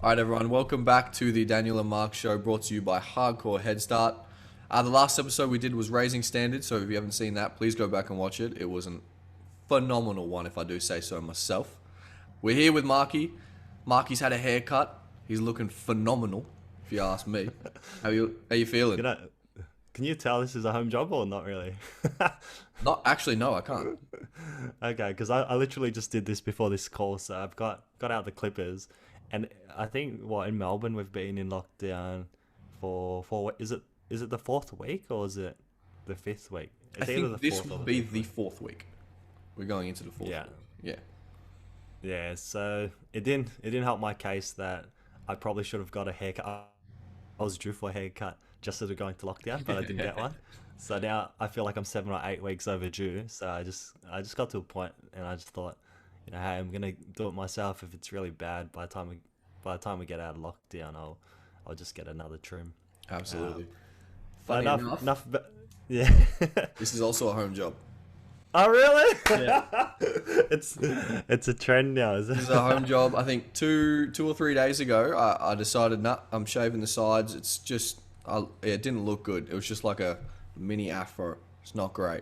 All right, everyone, welcome back to the Daniel and Mark show brought to you by Hardcore Headstart. The last episode we did was Raising Standards, so if you haven't seen that, please go back and watch it. It was a phenomenal one, if I do say so myself. We're here with Marky. Marky's had a haircut. He's looking phenomenal, if you ask me. How you feeling? You know, can you tell this is a home job or not really? Not actually, no, I can't. Okay, because I literally just did this before this call, so I've got out the clippers, and I think in Melbourne we've been in lockdown for is it the fourth week or is it the fifth week? I It's either the think this fourth or will the be fifth the week. fourth week. We're going into the fourth Yeah, week. Yeah. yeah. So it didn't help my case that I probably should have got a haircut. I was due for a haircut just as we're going to lockdown, but I didn't get one. So now I feel like I'm 7 or 8 weeks overdue. So I just got to a point, and I just thought, hey, I'm gonna do it myself. If it's really bad, by the time we get out of lockdown, I'll just get another trim. Um, Absolutely. but Funny enough, enough. But yeah. this is also a home job. Oh really? Yeah. It's a trend now, is This is it? a home job. I think two or 3 days ago, I decided, nah, I'm shaving the sides. It's just, it didn't look good. It was just like a mini afro. It's not great.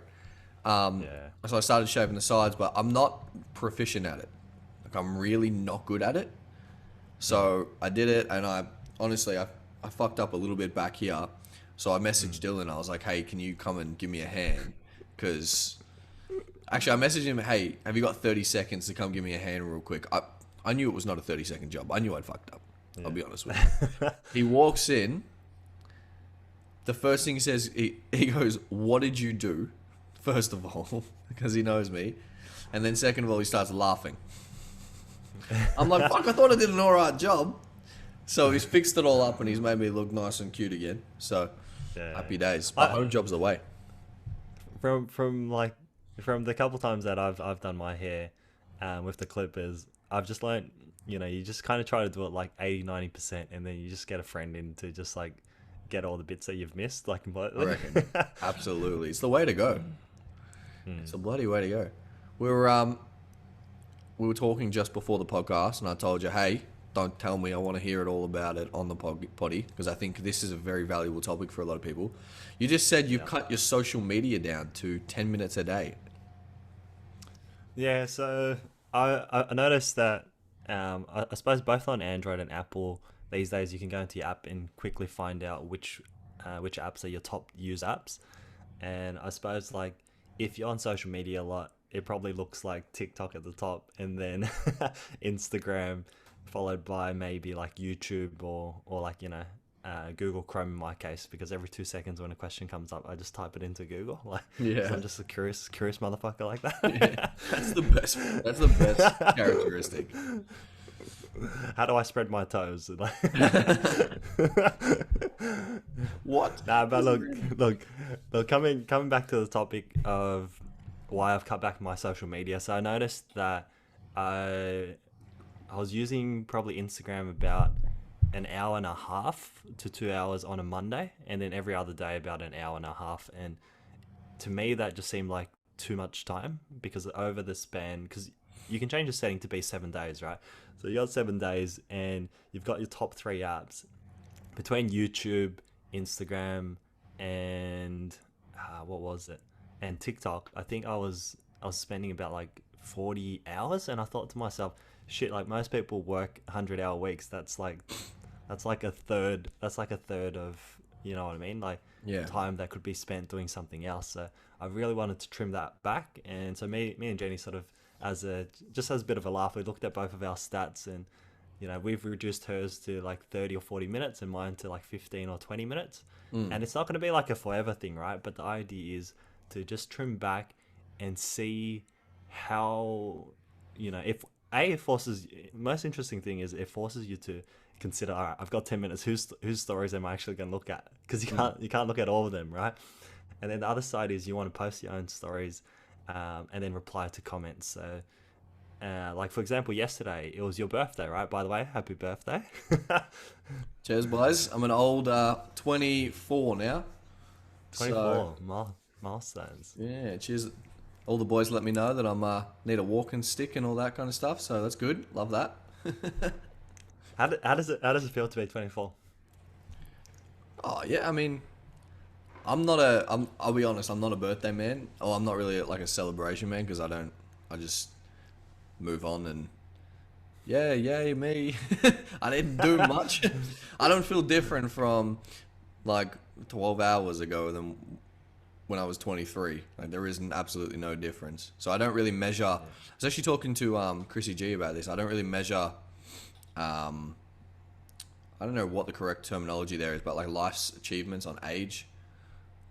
Yeah. So I started shaving the sides, but I'm not proficient at it. Like I'm really not good at it. So I did it, and I fucked up a little bit back here. So I messaged Dylan. I was like, hey, can you come and give me a hand? Because actually, I messaged him, hey, have you got 30 seconds to come give me a hand real quick? I knew it was not a 30-second job. I knew I'd fucked up. I'll be honest with you. He walks in. The first thing he says, he goes, what did you do? First of all, because he knows me. And then second of all, he starts laughing. I'm like, fuck, I thought I did an alright job. So he's fixed it all up and he's made me look nice and cute again. So Yeah. happy days. My I, home job's away. from the couple times that I've done my hair with the clippers, I've just learned, you just kind of try to do it like 80-90%, and then you just get a friend in to just like get all the bits that you've missed like I completely. reckon. Absolutely. It's the way to go. It's the bloody way to go. We were we were talking just before the podcast, and I told you, hey, don't tell me. I want to hear it all about it on the potty because I think this is a very valuable topic for a lot of people. You just said you Yeah. cut your social media down to 10 minutes a day. Yeah, so I noticed that I suppose both on Android and Apple these days you can go into your app and quickly find out which apps are your top used apps. And I suppose like if you're on social media a lot, it probably looks like TikTok at the top, and then Instagram, followed by maybe like YouTube or like Google Chrome in my case, because every 2 seconds when a question comes up, I just type it into Google, like, 'cause Yeah. I'm just a curious motherfucker like Yeah. that. That's the best. That's the best characteristic. How do I spread my toes? Like, What? nah, but look. Coming back to the topic of why I've cut back my social media. So I noticed that I was using probably Instagram about an hour and a half to 2 hours on a Monday, and then every other day about an hour and a half. And to me, that just seemed like too much time, because over the span, because you can change the setting to be 7 days, right? So you got 7 days, and you've got your top three apps between YouTube, Instagram, and what was it? And TikTok. I think I was spending about like 40 hours, and I thought to myself, shit, like most people work 100-hour weeks. That's like a third. That's like a third of, you know what I mean? Like Yeah. time that could be spent doing something else. So I really wanted to trim that back, and so me and Jenny sort of as a bit of a laugh, we looked at both of our stats, and we've reduced hers to like 30 or 40 minutes and mine to like 15 or 20 minutes. Mm. And it's not going to be like a forever thing, right? But the idea is to just trim back and see how, if it forces, most interesting thing is it forces you to consider, all right, I've got 10 minutes, whose stories am I actually going to look at? Because you can't look at all of them, right? And then the other side is you want to post your own stories, and then reply to comments. So like for example, yesterday it was your birthday, right? By the way, happy birthday. Cheers, boys. I'm an old 24 now. So 24 milestones. yeah, cheers. All the boys let me know that I'm need a walking stick and all that kind of stuff. So that's good. Love that. How does it feel to be 24? Oh yeah, I mean, I'll be honest, I'm not a birthday man, or I'm not really like a celebration man because I just move on and yeah, yay me. I didn't do much. I don't feel different from like 12 hours ago than when I was 23. Like there isn't absolutely no difference. So I don't really measure. I Yeah. was actually talking to Chrissy G about this. I don't really measure. Um, I don't know what the correct terminology there is, but like life's achievements on age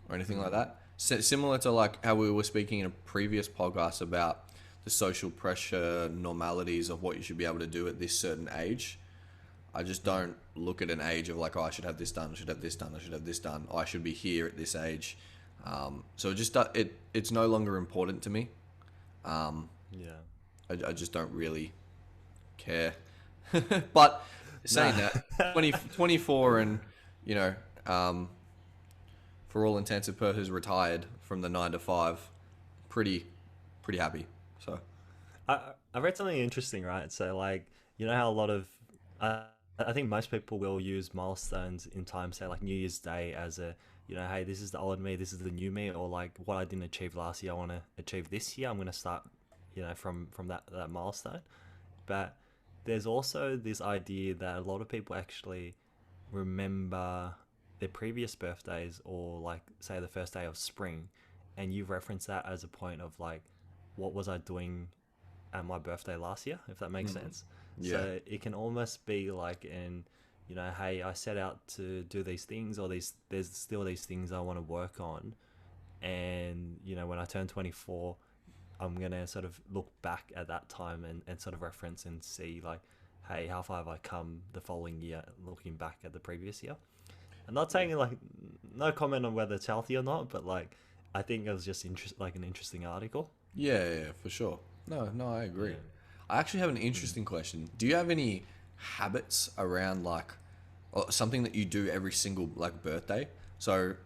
or anything like Mm. that. Similar to like how we were speaking in a previous podcast about the social pressure normalities of what you should be able to do at this certain age. I just Yeah. don't look at an age of like, oh, I should have this done, I should have this done, I should have this done, oh, I should be here at this age. So it just it's no longer important to me. Um, Yeah. I just don't really care. But Nah. saying that, 24 and you know, um, for all intents and purposes, retired from the 9 to 5. Pretty, pretty happy. So I read something interesting, right? So like, you know how a lot of uh, I think most people will use milestones in time, say like New Year's Day as a, hey, this is the old me, this is the new me, or like what I didn't achieve last year, I want to achieve this year. I'm going to start, from that milestone. But there's also this idea that a lot of people actually remember their previous birthdays, or like say the first day of spring, and you reference that as a point of like, what was I doing at my birthday last year, if that makes mm, sense. yeah, So it can almost be like, hey, I set out to do these things, or there's still these things I want to work on, and when I turn 24, I'm gonna sort of look back at that time, and sort of reference and see like, hey, how far have I come the following year, looking back at the previous year. I'm not yeah, saying like, no comment on whether it's healthy or not, but like, I think it was just like an interesting article. yeah, for sure. No, no, I Yeah. agree. I actually have an Mm. interesting question. Do you have any habits around like or something that you do every single like birthday? So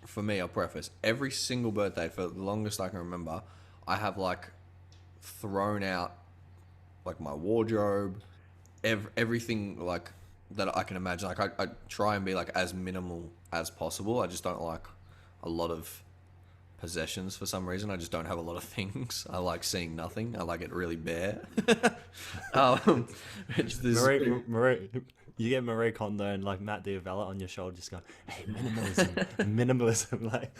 for me, I'll preface every single birthday for the longest I can remember. I have like thrown out like my wardrobe, everything like that I can imagine. Like I try and be like as minimal as possible. I just don't like a lot of possessions for some reason. I just don't have a lot of things. I like seeing nothing. I like it really bare. um, which this Marie, Marie, you get Marie Kondo and like Matt Diavella on your shoulder, just going, "Hey, minimalism, minimalism." Like,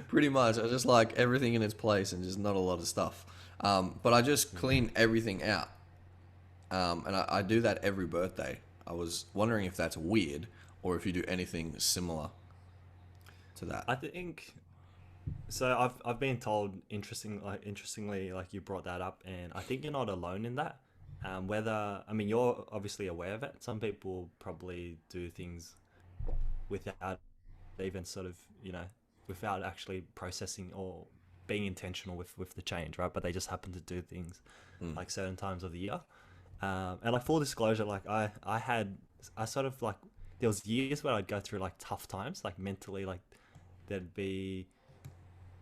pretty much. I just like everything in its place and just not a lot of stuff. But I just clean everything out. And I do that every birthday. I was wondering if that's weird or if you do anything similar to that. I think so. I've been told interestingly, like you brought that up, and I think you're not alone in that. Whether I mean, you're obviously aware of it. Some people probably do things without even sort of, without actually processing or being intentional with the change, right? But they just happen to do things Mm. like certain times of the year. And like full disclosure, like I sort of like, there was years where I'd go through like tough times, like mentally, like there'd be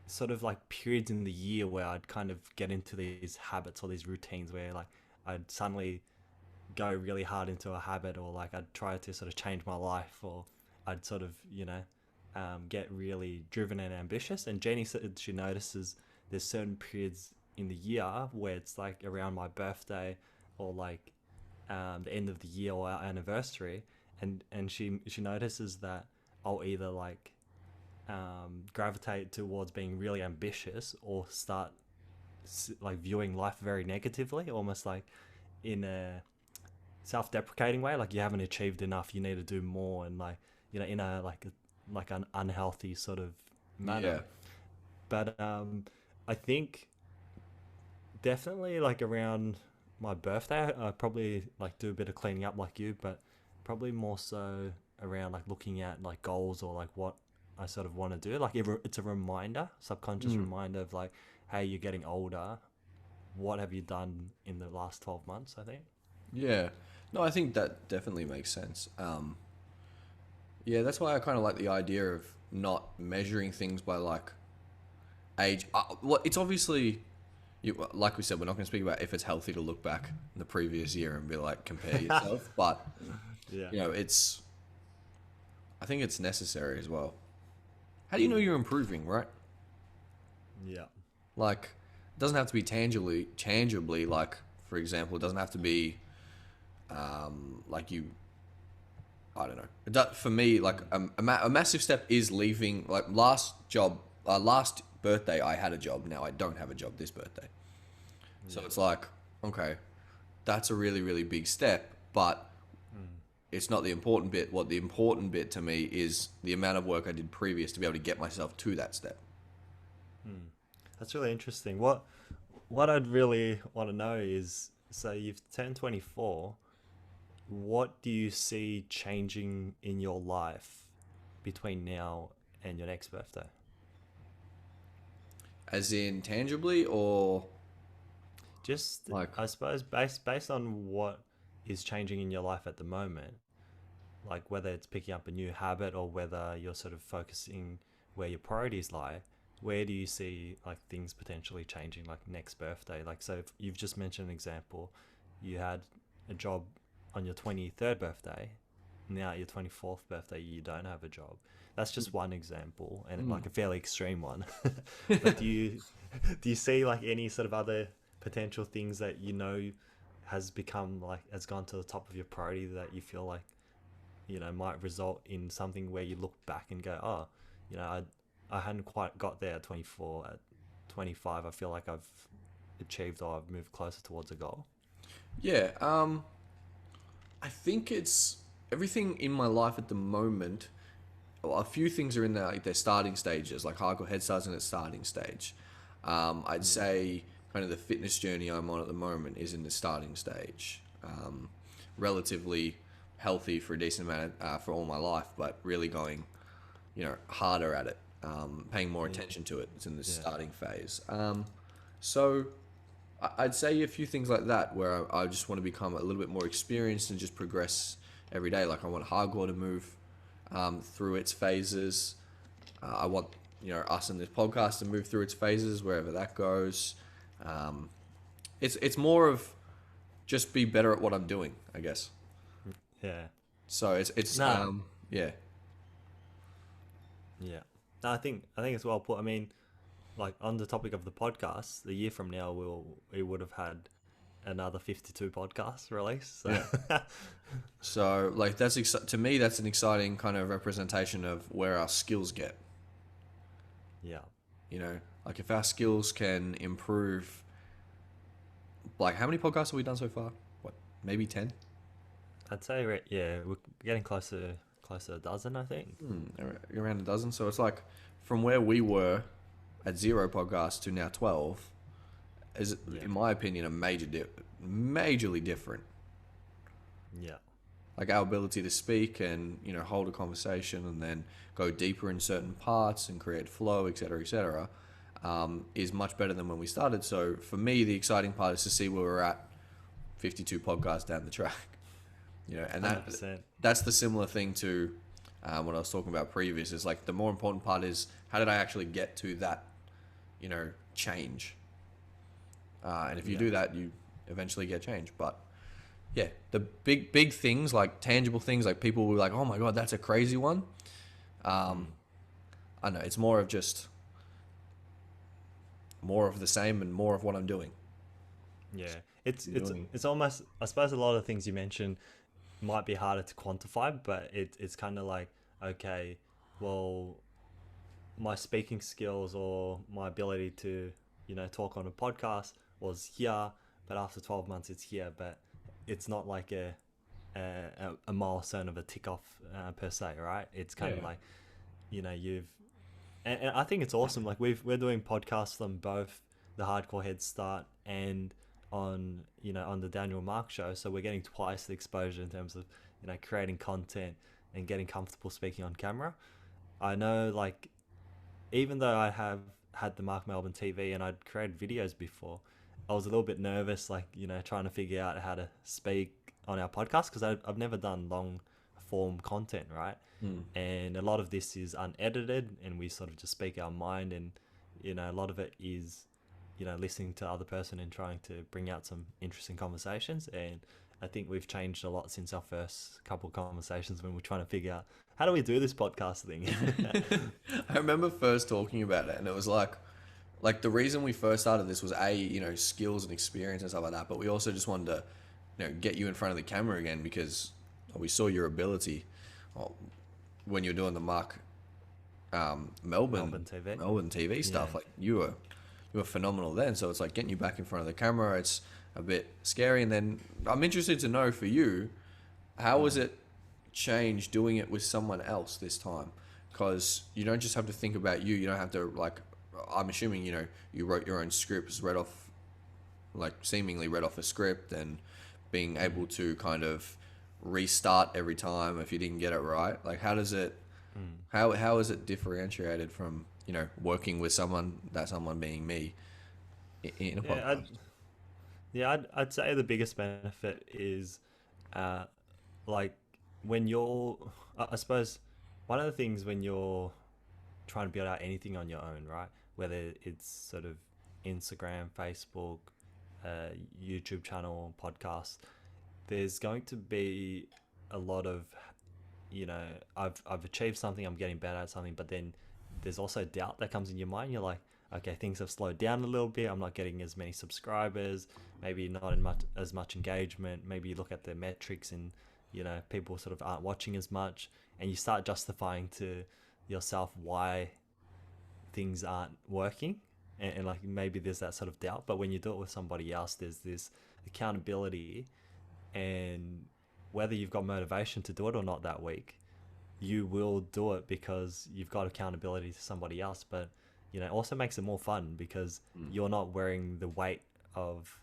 sort of like periods in the year where I'd kind of get into these habits or these routines where like I'd suddenly go really hard into a habit, or like I'd try to sort of change my life, or I'd sort of, get really driven and ambitious. And Jenny said she notices there's certain periods in the year where it's like around my birthday, or like the end of the year or our anniversary, and she notices that I'll either like gravitate towards being really ambitious, or start like viewing life very negatively, almost like in a self-deprecating way, like you haven't achieved enough, you need to do more, and like, in a like an unhealthy sort of manner. Yeah. But I think definitely like around my birthday, I probably like do a bit of cleaning up like you, but probably more so around like looking at like goals, or like what I sort of want to do. Like it's a reminder, subconscious Mm. reminder of like, hey, you're getting older. What have you done in the last 12 months? I think. Yeah. No, I think that definitely makes sense. Yeah, that's why I kind of like the idea of not measuring things by like age. Well, it's obviously like we said, we're not going to speak about if it's healthy to look back in the previous year and be like, compare yourself. But, Yeah. I think it's necessary as well. How do you know you're improving, right? Yeah. Like, it doesn't have to be tangibly, like, for example, it doesn't have to be, like you, I don't know. For me, like, a massive step is leaving, like, last birthday, I had a job. Now I don't have a job this birthday. So it's like, okay, that's a really, really big step, but it's not the important bit. What the important bit to me is the amount of work I did previous to be able to get myself to that step. That's really interesting. What I'd really want to know is, so you've turned 24. What do you see changing in your life between now and your next birthday? As in tangibly or Just, like, I suppose, based on what is changing in your life at the moment, like whether it's picking up a new habit or whether you're sort of focusing where your priorities lie, where do you see like things potentially changing, like next birthday? Like, so if you've just mentioned an example, you had a job on your 23rd birthday, now at your 24th birthday you don't have a job. That's just one example, and like a fairly extreme one. But do you see like any sort of other potential things that has become like, has gone to the top of your priority that you feel like might result in something where you look back and go, oh, I hadn't quite got there at 24. At 25 I feel like I've achieved, or I've moved closer towards a goal? yeah, I think it's everything in my life at the moment. Well, a few things are in there, like their starting stages, like Hardcore Headstart's in its starting stage. I'd say kind of the fitness journey I'm on at the moment is in the starting stage. Relatively healthy for a decent amount for all my life, but really going, harder at it, paying more attention to it. It's in the starting phase. So I'd say a few things like that where I just want to become a little bit more experienced and just progress every day. Like I want Hardcore to move through its phases. I want us in this podcast to move through its phases wherever that goes. It's more of just be better at what I'm doing, I guess. Yeah. So it's No. yeah. Yeah. No, I think it's well put. I mean, like on the topic of the podcast, a year from now we would have had another 52 podcasts released. So. Yeah. So like to me that's an exciting kind of representation of where our skills get. Yeah. Like if our skills can improve, like how many podcasts have we done so far? What, maybe 10? I'd say we're getting closer to a dozen, I think. Around a dozen. So it's like from where we were at 0 podcasts to now 12 is, in my opinion, a majorly different. Yeah. Like our ability to speak and hold a conversation and then go deeper in certain parts and create flow, etc., is much better than when we started. So for me, the exciting part is to see where we're at 52 podcasts down the track. And 100%. that's the similar thing to what I was talking about previous. Is like the more important part is how did I actually get to that, change. And if you do that, you eventually get change. But yeah, the big things, like tangible things, like people will be like, oh my God, that's a crazy one. I know it's more of just more of the same and more of what I'm doing. Yeah. It's almost, I suppose a lot of things you mentioned might be harder to quantify, but it's kind of like, okay, well, my speaking skills or my ability to, talk on a podcast was here, but after 12 months it's here, but it's not like a milestone of a tick off per se, right? It's kind of like, you've, and I think it's awesome. Like we're doing podcasts on both the Hardcore Headstart and on the Daniel Mark show, so we're getting twice the exposure in terms of creating content and getting comfortable speaking on camera. I know, like, even though I have had the Mark Melbourne TV and I'd created videos before, I was a little bit nervous, like trying to figure out how to speak on our podcast because I've never done long form content, right? And a lot of this is unedited and we sort of just speak our mind, and a lot of it is listening to the other person and trying to bring out some interesting conversations. And I think we've changed a lot since our first couple of conversations when we're trying to figure out how do we do this podcast thing. I remember first talking about it, and it was like the reason we first started this was skills and experience and stuff like that, but we also just wanted to get you in front of the camera again because we saw your ability when you were doing the Melbourne TV stuff. Yeah. Like you were phenomenal then, so it's like getting you back in front of the camera, it's a bit scary. And then I'm interested to know for you, how was it change doing it with someone else this time? Because you don't just have to think about you don't have to, like, I'm assuming you wrote your own scripts, seemingly read off a script, and being able to kind of restart every time if you didn't get it right. Like, how does it how is it differentiated from working with someone being me in a podcast? I'd say the biggest benefit is like when you're I suppose one of the things when you're trying to build out anything on your own, right? Whether it's sort of Instagram, Facebook, YouTube channel, podcast, there's going to be a lot of, I've achieved something, I'm getting better at something, but then there's also doubt that comes in your mind. You're like, okay, things have slowed down a little bit. I'm not getting as many subscribers, maybe not as much engagement. Maybe you look at the metrics and, people sort of aren't watching as much, and you start justifying to yourself why things aren't working. And like maybe there's that sort of doubt. But when you do it with somebody else, there's this accountability, and whether you've got motivation to do it or not that week, you will do it because you've got accountability to somebody else. But it also makes it more fun because you're not wearing the weight of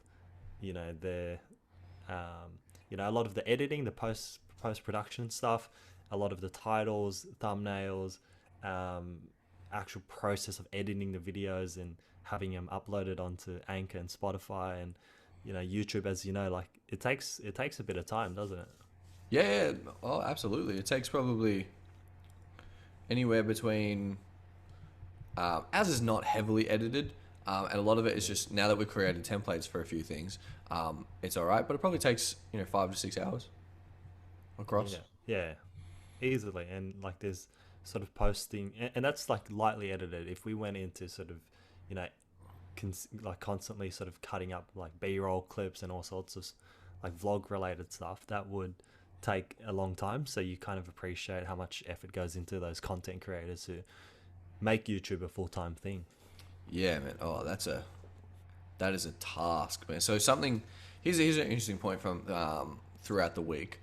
the a lot of the editing, the post production stuff, a lot of the titles, thumbnails, actual process of editing the videos and having them uploaded onto Anchor and Spotify and YouTube. As like it takes a bit of time, doesn't it? Yeah. Oh, absolutely. It takes probably anywhere between ours is not heavily edited, and a lot of it is just, now that we've created templates for a few things, it's all right, but it probably takes 5 to 6 hours across. Yeah, easily. And like there's sort of posting, and that's like lightly edited. If we went into sort of like constantly sort of cutting up like B-roll clips and all sorts of like vlog related stuff, that would take a long time. So you kind of appreciate how much effort goes into those content creators who make YouTube a full-time thing. Yeah, man. Oh, that is a task, man. So here's an interesting point from throughout the week.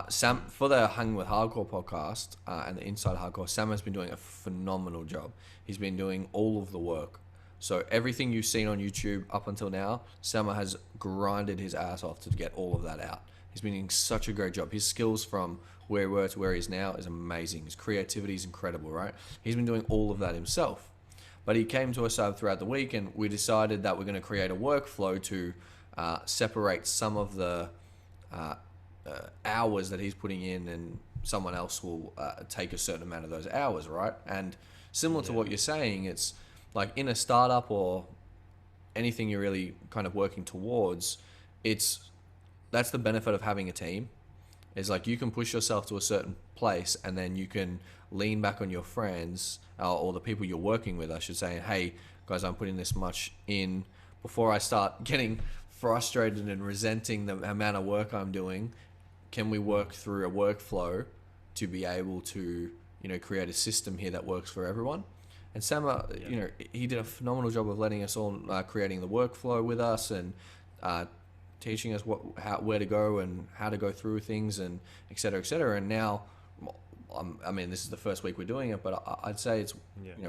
Sam, for the Hanging with Hardcore podcast and the Inside Hardcore, Sam has been doing a phenomenal job. He's been doing all of the work. So everything you've seen on YouTube up until now, Sama has grinded his ass off to get all of that out. He's been doing such a great job. His skills from where he were to where he is now is amazing. His creativity is incredible, right? He's been doing all of that himself. But he came to us throughout the week, and we decided that we're going to create a workflow to separate some of the hours that he's putting in, and someone else will take a certain amount of those hours, right? And similar to what you're saying, it's like in a startup or anything you're really kind of working towards, that's the benefit of having a team. Is like you can push yourself to a certain place, and then you can lean back on your friends or the people you're working with, I should say, and hey guys, I'm putting this much in. Before I start getting frustrated and resenting the amount of work I'm doing, can we work through a workflow to be able to create a system here that works for everyone? And Sam, he did a phenomenal job of letting us all creating the workflow with us, and teaching us where to go and how to go through things, and et cetera, et cetera. And now, I mean, this is the first week we're doing it, but I'd say it's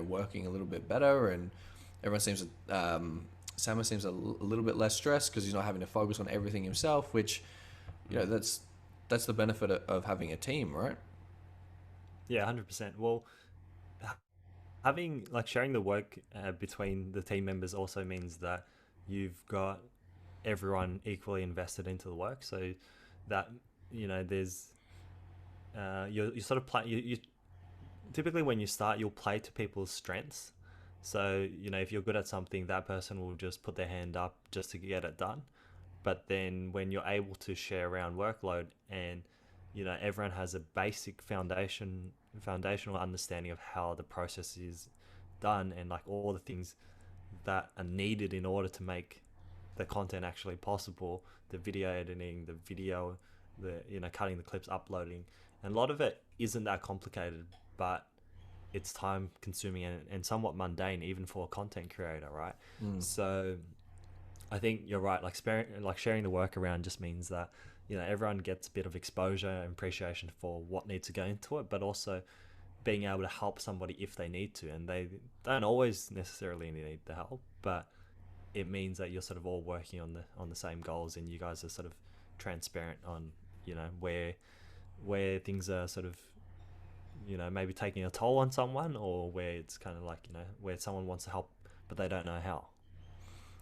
working a little bit better, and everyone seems Sam seems a little bit less stressed because he's not having to focus on everything himself, which that's the benefit of having a team, right? Yeah, 100%. Well, having like sharing the work between the team members also means that you've got everyone equally invested into the work, so that there's you sort of play you typically when you start, you'll play to people's strengths, So, if you're good at something, that person will just put their hand up just to get it done. But then when you're able to share around workload and, everyone has a basic foundational understanding of how the process is done and like all the things that are needed in order to make the content actually possible, the video editing, the video, cutting the clips, uploading. And a lot of it isn't that complicated, but it's time consuming and somewhat mundane even for a content creator, right? So I think you're right. Like sharing the work around just means that everyone gets a bit of exposure and appreciation for what needs to go into it, but also being able to help somebody if they need to, and they don't always necessarily need the help, but it means that you're sort of all working on the same goals, and you guys are sort of transparent on where things are sort of maybe taking a toll on someone, or where it's kind of like where someone wants to help but they don't know how.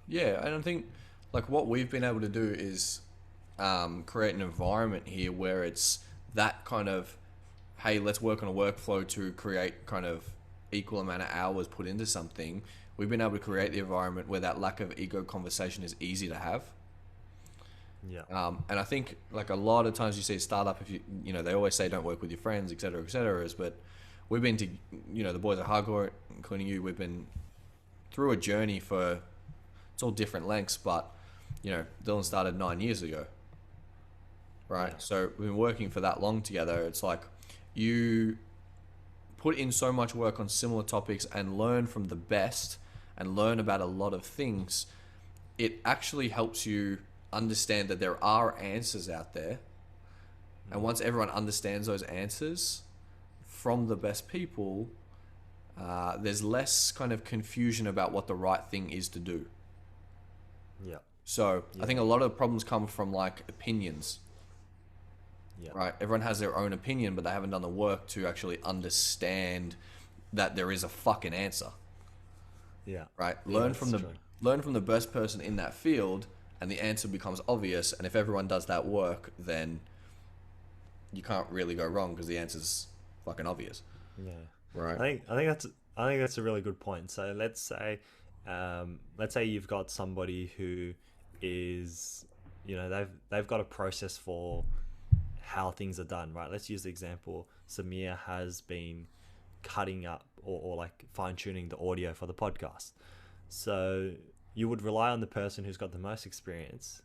Yeah, and I think like what we've been able to do is create an environment here where it's that kind of, hey, let's work on a workflow to create kind of equal amount of hours put into something. We've been able to create the environment where that lack of ego conversation is easy to have. Yeah. And I think like a lot of times you see a startup, if they always say don't work with your friends, et cetera, but we've been to, the boys at Hardcore, including you, we've been through a journey for, it's all different lengths, but Dylan started 9 years ago, right? Yeah. So we've been working for that long together. It's like you put in so much work on similar topics and learn from the best and learn about a lot of things. It actually helps you understand that there are answers out there. And once everyone understands those answers from the best people, there's less kind of confusion about what the right thing is to do. Yeah. So I think a lot of problems come from like opinions. Yeah. Right? Everyone has their own opinion, but they haven't done the work to actually understand that there is a fucking answer. Yeah. Right? Yeah, Learn from the best person in that field, and the answer becomes obvious. And if everyone does that work, then you can't really go wrong because the answer's fucking obvious. Yeah. Right. I think that's a really good point. So let's say you've got somebody who is, they've got a process for how things are done, right? Let's use the example. Samir has been cutting up or like fine tuning the audio for the podcast. So you would rely on the person who's got the most experience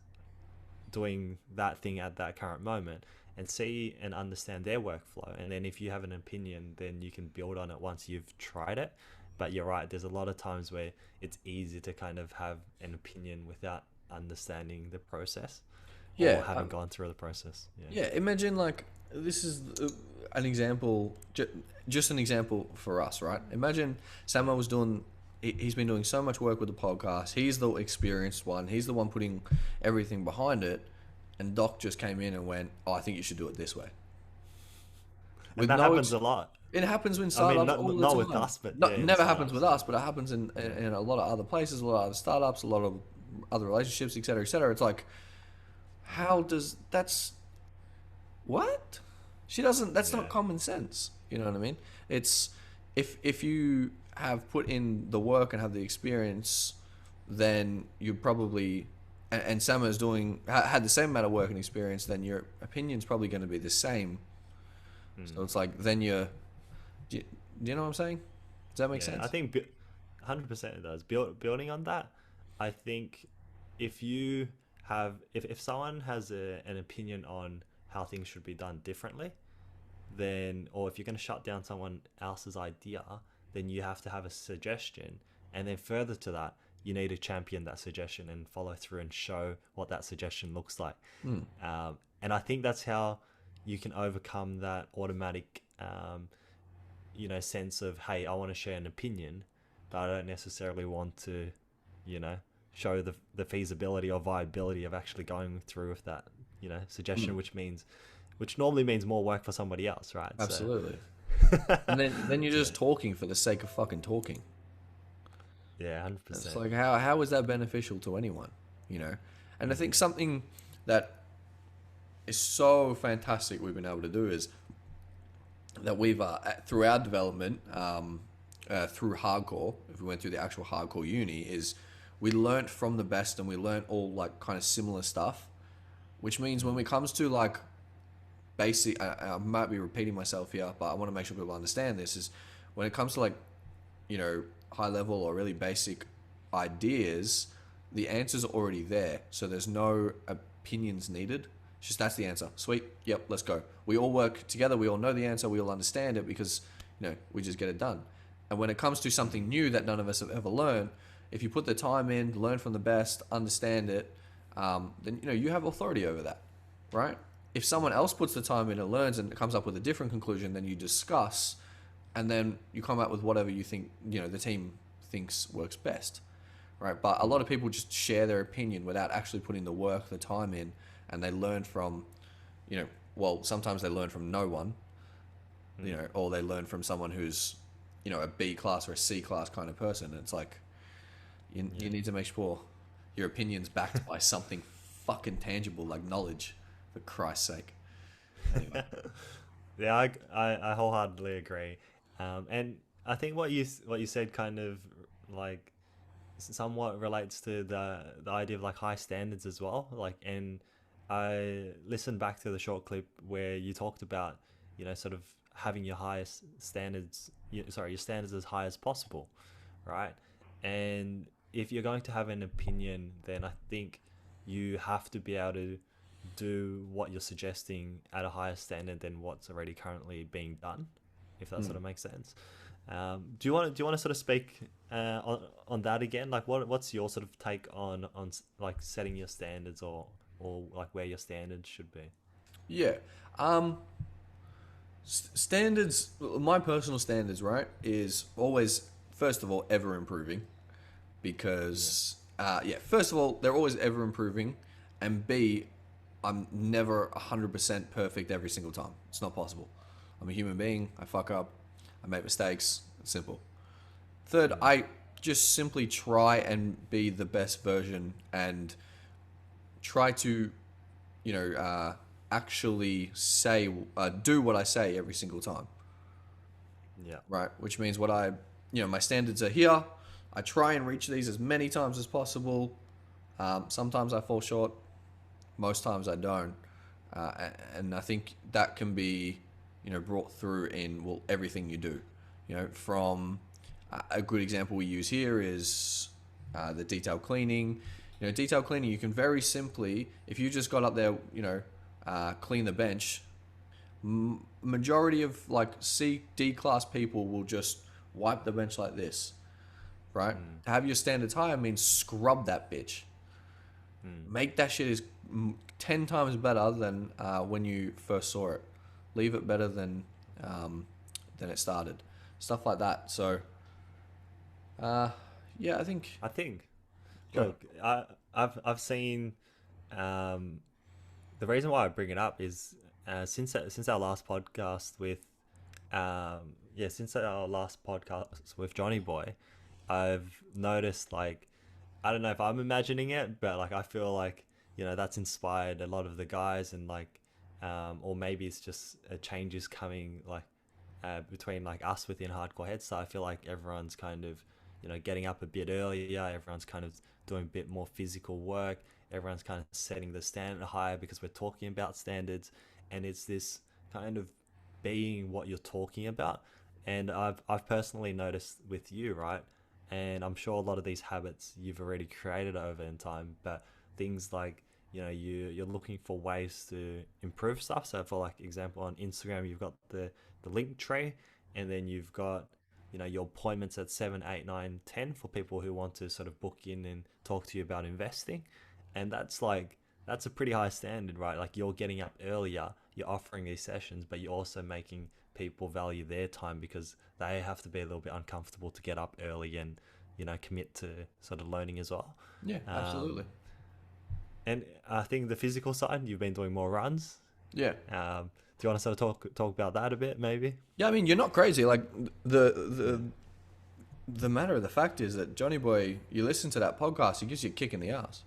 doing that thing at that current moment and see and understand their workflow. And then if you have an opinion, then you can build on it once you've tried it. But you're right, there's a lot of times where it's easy to kind of have an opinion without understanding the process. Yeah. Or having gone through the process. Yeah. Imagine like, this is an example, just an example for us, right? Imagine Samo was he's been doing so much work with the podcast. He's the experienced one. He's the one putting everything behind it. And Doc just came in and went, oh, I think you should do it this way. And that happens a lot. It happens when startups all the time. Not with us, but never happens with us, but it happens in a lot of other places, a lot of other startups, a lot of other relationships, et cetera, et cetera. It's like, what? That's not common sense. You know what I mean? It's, if you have put in the work and have the experience, then you probably, and Summer's had the same amount of work and experience, then your opinion's probably going to be the same. So it's like, then do you know what I'm saying? Does that make sense? I think 100% it does. Building on that, I think if someone has an opinion on how things should be done differently, then, or if you're going to shut down someone else's idea, then you have to have a suggestion. And then further to that, you need to champion that suggestion and follow through and show what that suggestion looks like. And I think that's how you can overcome that automatic, sense of, hey, I want to share an opinion, but I don't necessarily want to, show the feasibility or viability of actually going through with that, suggestion, which normally means more work for somebody else, right? Absolutely. And then you're just talking for the sake of fucking talking. Yeah, 100%. It's like, how is that beneficial to anyone, And I think something that is so fantastic we've been able to do is that we've, through our development, through hardcore, if we went through the actual hardcore uni, is we learnt from the best and we learnt all like kind of similar stuff, which means when it comes to like basic, I might be repeating myself here, but I want to make sure people understand this, is when it comes to like, you know, high level or really basic ideas, the answers are already there. So there's no opinions needed. It's just that's the answer. Sweet. Yep, let's go. We all work together. We all know the answer. We all understand it because, you know, we just get it done. And when it comes to something new that none of us have ever learned, if you put the time in, learn from the best, understand it, then, you know, you have authority over that, right? If someone else puts the time in and learns and comes up with a different conclusion, then you discuss, and then you come up with whatever you think, you know, the team thinks works best, right? But a lot of people just share their opinion without actually putting the work, the time in, and they learn from, you know, well, sometimes they learn from no one, you know, or they learn from someone who's, you know, a B class or a C class kind of person. And it's like, you need to make sure your opinion's backed by something fucking tangible like knowledge, for Christ's sake. Anyway. Yeah, I wholeheartedly agree. And I think what you said kind of like somewhat relates to the idea of like high standards as well. Like, and I listened back to the short clip where you talked about, you know, sort of having your highest standards, your standards as high as possible, right? And if you're going to have an opinion, then I think you have to be able to do what you're suggesting at a higher standard than what's already currently being done, if that sort of makes sense. Do you want to sort of speak on that again? Like, what's your sort of take on like setting your standards or like where your standards should be? Yeah. Standards, my personal standards, right, is always, first of all, ever improving. Because, first of all, they're always ever improving. And B, I'm never 100% perfect every single time. It's not possible. I'm a human being. I fuck up. I make mistakes. It's simple. Third, I just simply try and be the best version and try to, you know, actually say, do what I say every single time. Yeah. Right. Which means my standards are here. I try and reach these as many times as possible. Sometimes I fall short. Most times I don't. And I think that can be, you know, brought through in, everything you do. You know, from a good example we use here is the detail cleaning. You know, detail cleaning, you can very simply, if you just got up there, you know, clean the bench, majority of like D class people will just wipe the bench like this, right? To have your standards higher means scrub that bitch. Make that shit is 10 times better than when you first saw it. Leave it better than it started. Stuff like that. So, yeah, I think. Look, I've seen the reason why I bring it up is since our last podcast with Johnny Boy, I've noticed, like, I don't know if I'm imagining it, but like I feel like, you know, that's inspired a lot of the guys, and like or maybe it's just a changes coming like between like us within Hardcore Headstart. I feel like everyone's kind of, you know, getting up a bit earlier, everyone's kind of doing a bit more physical work, everyone's kind of setting the standard higher because we're talking about standards, and it's this kind of being what you're talking about. And I've personally noticed with you, right? And I'm sure a lot of these habits you've already created over in time, but things like, you know, you're looking for ways to improve stuff. So for like example, on Instagram, you've got the link tree, and then you've got, you know, your appointments at 7, 8, 9, 10 for people who want to sort of book in and talk to you about investing. And that's a pretty high standard, right? Like, you're getting up earlier, you're offering these sessions, but you're also making people value their time because they have to be a little bit uncomfortable to get up early and, you know, commit to sort of learning as well. Yeah, absolutely. And I think the physical side, you've been doing more runs. Yeah. Do you want to sort of talk about that a bit, maybe? Yeah, I mean, you're not crazy. Like, the matter of the fact is that Johnny Boy, you listen to that podcast, he gives you a kick in the ass.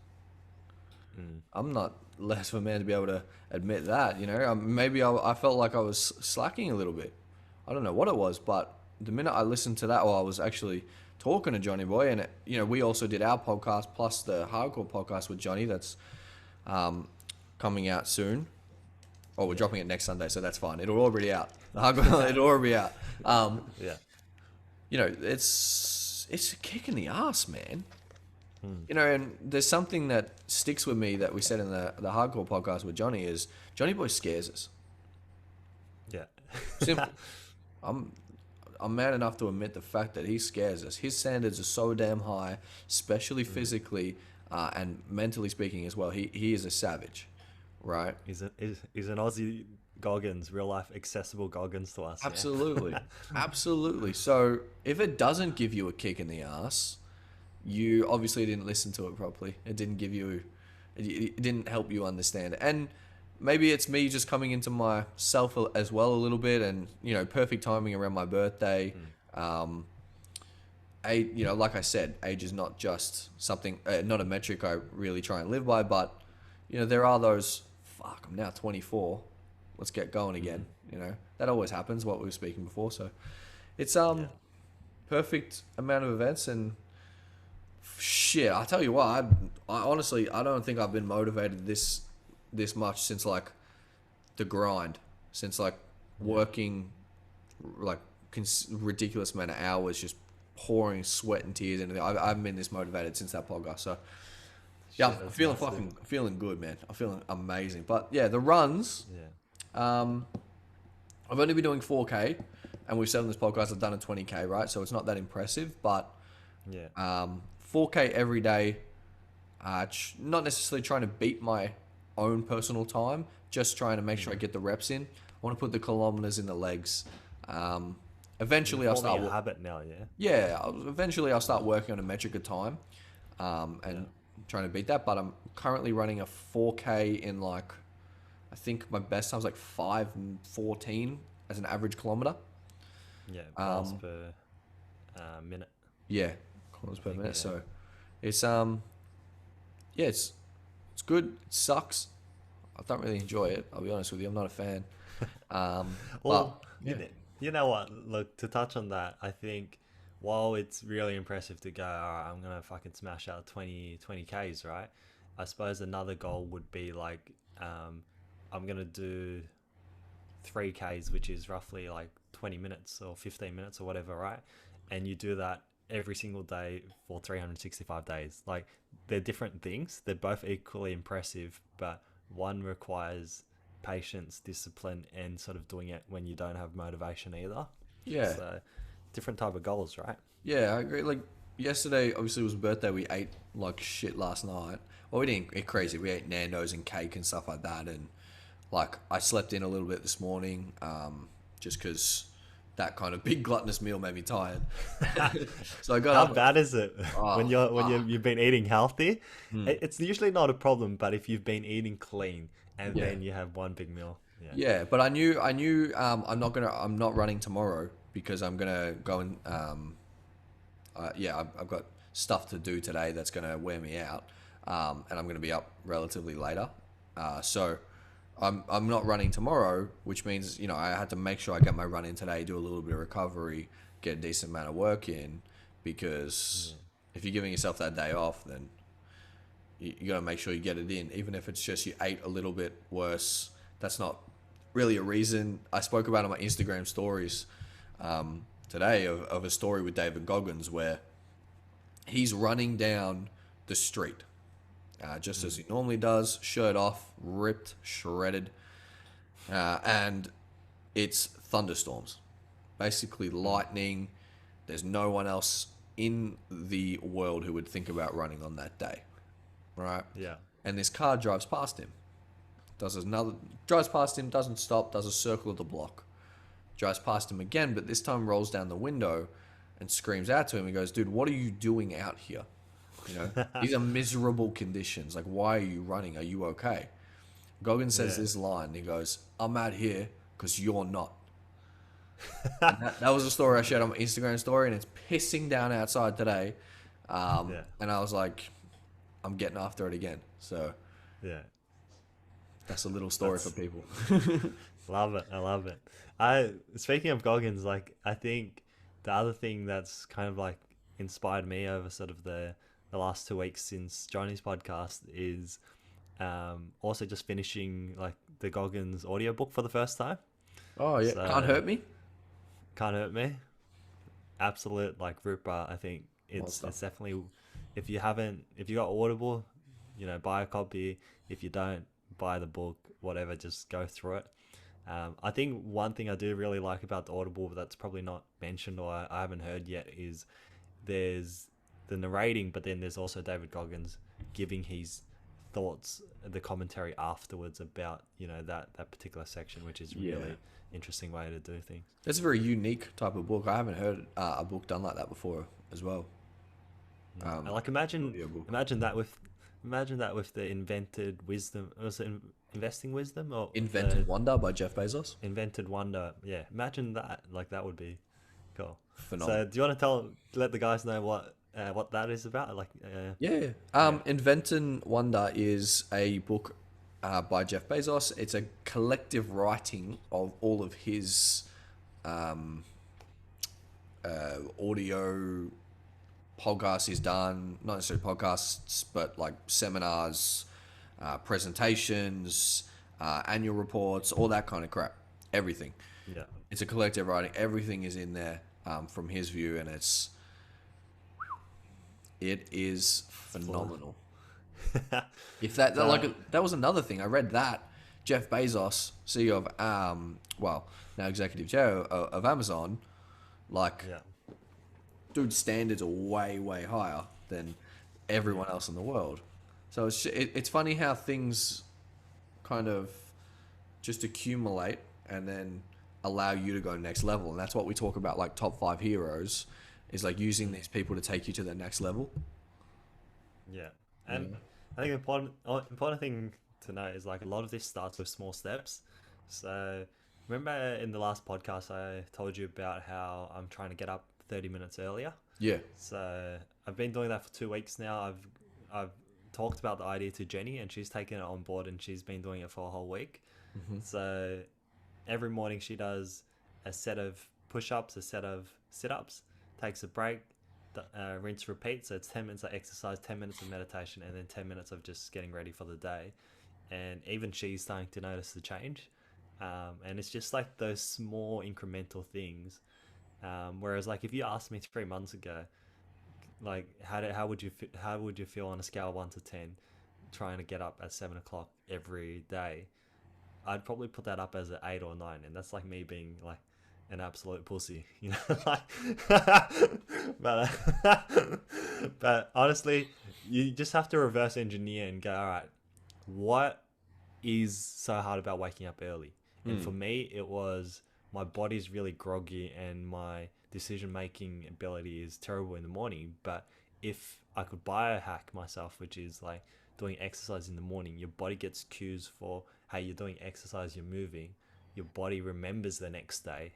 I'm not less of a man to be able to admit that, you know. Maybe I felt like I was slacking a little bit. I don't know what it was, but the minute I listened to that, well, I was actually talking to Johnny Boy, and we also did our podcast plus the Hardcore podcast with Johnny. That's coming out soon. Oh, we're dropping it next Sunday, so that's fine. It'll already out. The Hardcore, it'll already out. Yeah. It's a kick in the ass, man. And there's something that sticks with me that we said in the Hardcore podcast with Johnny is Johnny Boy scares us. Yeah. Simple. I'm man enough to admit the fact that he scares us. His standards are so damn high, especially physically and mentally speaking as well. He is a savage, right? He's an Aussie Goggins, real life accessible Goggins to us. Absolutely. Absolutely. So if it doesn't give you a kick in the ass, you obviously didn't listen to it properly. It didn't help you understand it. And maybe it's me just coming into myself as well a little bit, and perfect timing around my birthday. Like I said, age is not just something, not a metric I really try and live by, but there are those, I'm now 24, let's get going again. That always happens, what we were speaking before. So it's perfect amount of events. And shit, I tell you what, I honestly, I don't think I've been motivated this much since like the grind, since like working like ridiculous amount of hours, just pouring sweat and tears into it. I haven't been this motivated since that podcast. So yeah, I'm feeling good, man. I'm feeling amazing. But yeah, the runs, I've only been doing 4K, and we've said on this podcast I've done a 20K, right? So it's not that impressive, but 4K every day. Not necessarily trying to beat my own personal time, just trying to make sure I get the reps in. I want to put the kilometers in the legs. Eventually I'll start a habit now. Eventually I'll start working on a metric of time, and trying to beat that. But I'm currently running a 4K in like, I think my best time's like 5:14 as an average kilometer. Yeah, miles per minute. Yeah, kilometers per minute. So it's it's good. It sucks. I don't really enjoy it. I'll be honest with you. I'm not a fan. Well, you know what? Look, to touch on that, I think while it's really impressive to go, all right, I'm gonna fucking smash out 20 Ks, right? I suppose another goal would be like, I'm gonna do 3 Ks, which is roughly like 20 minutes or 15 minutes or whatever, right? And you do that every single day for 365 days. Like, they're different things. They're both equally impressive, but one requires patience, discipline, and sort of doing it when you don't have motivation either. Yeah. So different type of goals, right? Yeah, I agree. Like yesterday, obviously it was a birthday. We ate like shit last night. Well, we didn't eat crazy. We ate Nando's and cake and stuff like that. And like I slept in a little bit this morning, just because that kind of big gluttonous meal made me tired. So I got How up. bad is it when you've been eating healthy? It's usually not a problem, but if you've been eating clean and then you have one big meal. Yeah, but I knew I'm not running tomorrow because I'm gonna go and I've got stuff to do today that's gonna wear me out, and I'm gonna be up relatively later, so I'm not running tomorrow, which means I had to make sure I get my run in today, do a little bit of recovery, get a decent amount of work in, because if you're giving yourself that day off, then you got to make sure you get it in, even if it's just you ate a little bit worse. That's not really a reason. I spoke about on my Instagram stories today of a story with David Goggins where he's running down the street just as he normally does, shirt off, ripped, shredded, and it's thunderstorms, basically lightning. There's no one else in the world who would think about running on that day, right? Yeah. And this car drives past him, drives past him, doesn't stop, does a circle of the block, drives past him again, but this time rolls down the window and screams out to him. He goes, "Dude, what are you doing out here? These are miserable conditions. Like, why are you running? Are you okay?" Goggins says this line. He goes, "I'm out here because you're not." That was a story I shared on my Instagram story, and it's pissing down outside today. And I was like, I'm getting after it again. So that's a little story for people. Love it. I love it. Speaking of Goggins, like, I think the other thing that's kind of like inspired me over sort of the last 2 weeks since Johnny's podcast is also just finishing like the Goggins audiobook for the first time. Oh yeah, can't So hurt me. can't hurt me. Absolute like ripper. I think Monster. it's definitely, if you got Audible, you know, buy a copy. If you don't, buy the book, whatever, just go through it. I think one thing I do really like about the Audible that's probably not mentioned or I haven't heard yet is there's the narrating, but then there's also David Goggins giving his thoughts, the commentary afterwards about, you know, that particular section, which is Yeah. really interesting way to do things. That's a very unique type of book. I haven't heard a book done like that before as well. And like imagine Audiobook. imagine that with the invented wisdom, was it investing wisdom or Invented Wonder by Jeff Bezos. invented wonder? Yeah, imagine that. Like that would be cool. Phenomenal. So do you want to let the guys know what that is about? Like Yeah. Inventing Wonder is a book by Jeff Bezos. It's a collective writing of all of his audio podcasts he's done, not necessarily podcasts, but like seminars, presentations, annual reports, all that kind of crap. Everything. yeah. It's a collective writing. Everything is in there from his view, and it is phenomenal. If that was another thing I read, that Jeff Bezos, CEO of now executive chair of Amazon, like Yeah. dude's standards are way higher than everyone else in the world. So it's funny how things kind of just accumulate and then allow you to go next level, and that's what we talk about, like top 5 heroes, is like using these people to take you to the next level. Yeah, and I think important thing to note is like a lot of this starts with small steps. So remember in the last podcast I told you about how I'm trying to get up 30 minutes earlier. Yeah. So I've been doing that for 2 weeks now. I've talked about the idea to Jenny and she's taken it on board and she's been doing it for a whole week. So every morning she does a set of push-ups, a set of sit-ups, takes a break, rinse, repeat. So it's 10 minutes of exercise, 10 minutes of meditation, and then 10 minutes of just getting ready for the day. And even she's starting to notice the change. And it's just like those small incremental things. Whereas like if you asked me 3 months ago, like how would you feel on a scale of 1 to 10 trying to get up at 7 o'clock every day? I'd probably put that up as an 8 or 9, and that's like me being like an absolute pussy, you know. Like, but honestly, you just have to reverse engineer and go, all right, what is so hard about waking up early? And for me, it was my body's really groggy and my decision making ability is terrible in the morning. But if I could biohack myself, which is like doing exercise in the morning, your body gets cues for how you're doing exercise, you're moving, your body remembers the next day,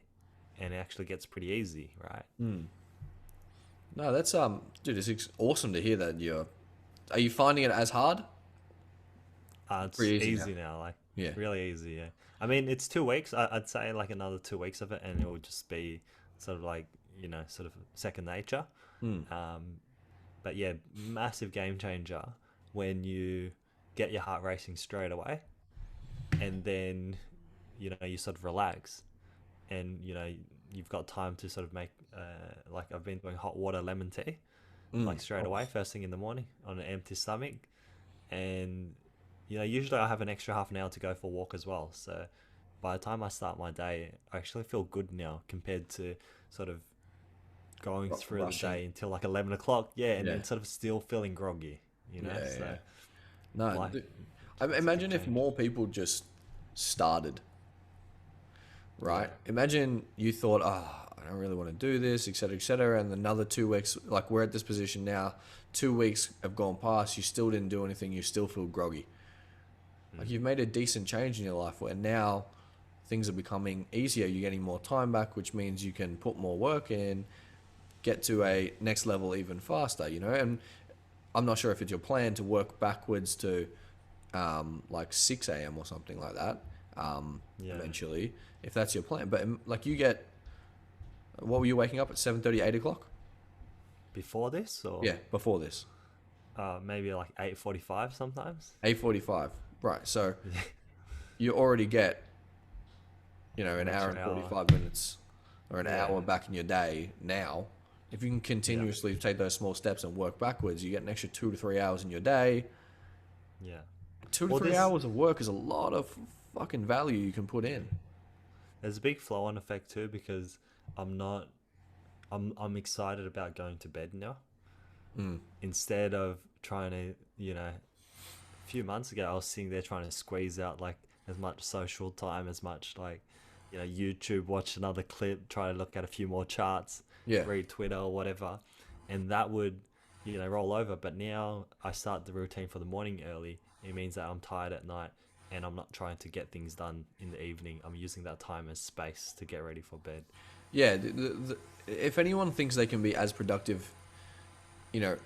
and it actually gets pretty easy, right? No, that's dude, it's awesome to hear that are you finding it as hard? It's Pretty easy now, like Yeah. really easy. Yeah, I mean it's 2 weeks. I'd say like another 2 weeks of it, and it will just be sort of like, you know, sort of second nature. But yeah, massive game changer when you get your heart racing straight away, and then you know you sort of relax, and you know you've got time to sort of make like I've been doing hot water lemon tea like straight away first thing in the morning on an empty stomach, and you know usually I have an extra half an hour to go for a walk as well. So by the time I start my day, I actually feel good now compared to sort of going through Rushing. the day until like 11 o'clock. Yeah, and Yeah. then sort of still feeling groggy, you know. Yeah, So yeah. No, Like, dude, imagine if more people just started, right? Imagine you thought, I don't really want to do this, etc., and another 2 weeks, like we're at this position now, 2 weeks have gone past, you still didn't do anything, you still feel groggy. Like you've made a decent change in your life where now things are becoming easier, you're getting more time back, which means you can put more work in, get to a next level even faster, you know? And I'm not sure if it's your plan to work backwards to like 6 a.m. or something like that Yeah. eventually, if that's your plan. But like you get What were you waking up at 7:30, 8 o'clock? Before this, or Yeah, before this. maybe like 8:45 sometimes. 8:45. Right. So you already get, an hour Extra and hour. 45 minutes or an Yeah. hour back in your day now. If you can continuously take those small steps and work backwards, you get an extra 2 to 3 hours in your day. Yeah. Two to Well, three hours of work is a lot of fucking value you can put in. there's a big flow-on effect too, because I'm not. I'm excited about going to bed now. Mm. Instead of trying to, a few months ago I was sitting there trying to squeeze out like as much social time, as much like, YouTube, watch another clip, try to look at a few more charts, Yeah. read Twitter or whatever, and that would, roll over. But now I start the routine for the morning early. It means that I'm tired at night, and I'm not trying to get things done in the evening. I'm using that time as space to get ready for bed. Yeah. If anyone thinks they can be as productive,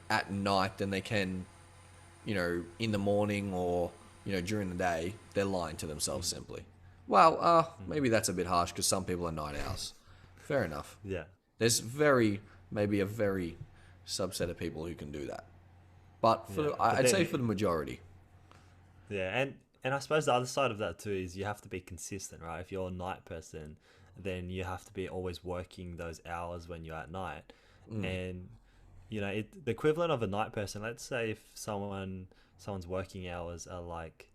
at night than they can, in the morning or, during the day, they're lying to themselves simply. Well, maybe that's a bit harsh because some people are night owls. Fair enough. Yeah. There's maybe a very subset of people who can do that. But Yeah. But I'd say then, for the majority. yeah, and I suppose the other side of that too is you have to be consistent, right? If you're a night person, then you have to be always working those hours when you're at night. And the equivalent of a night person, let's say if someone's working hours are like,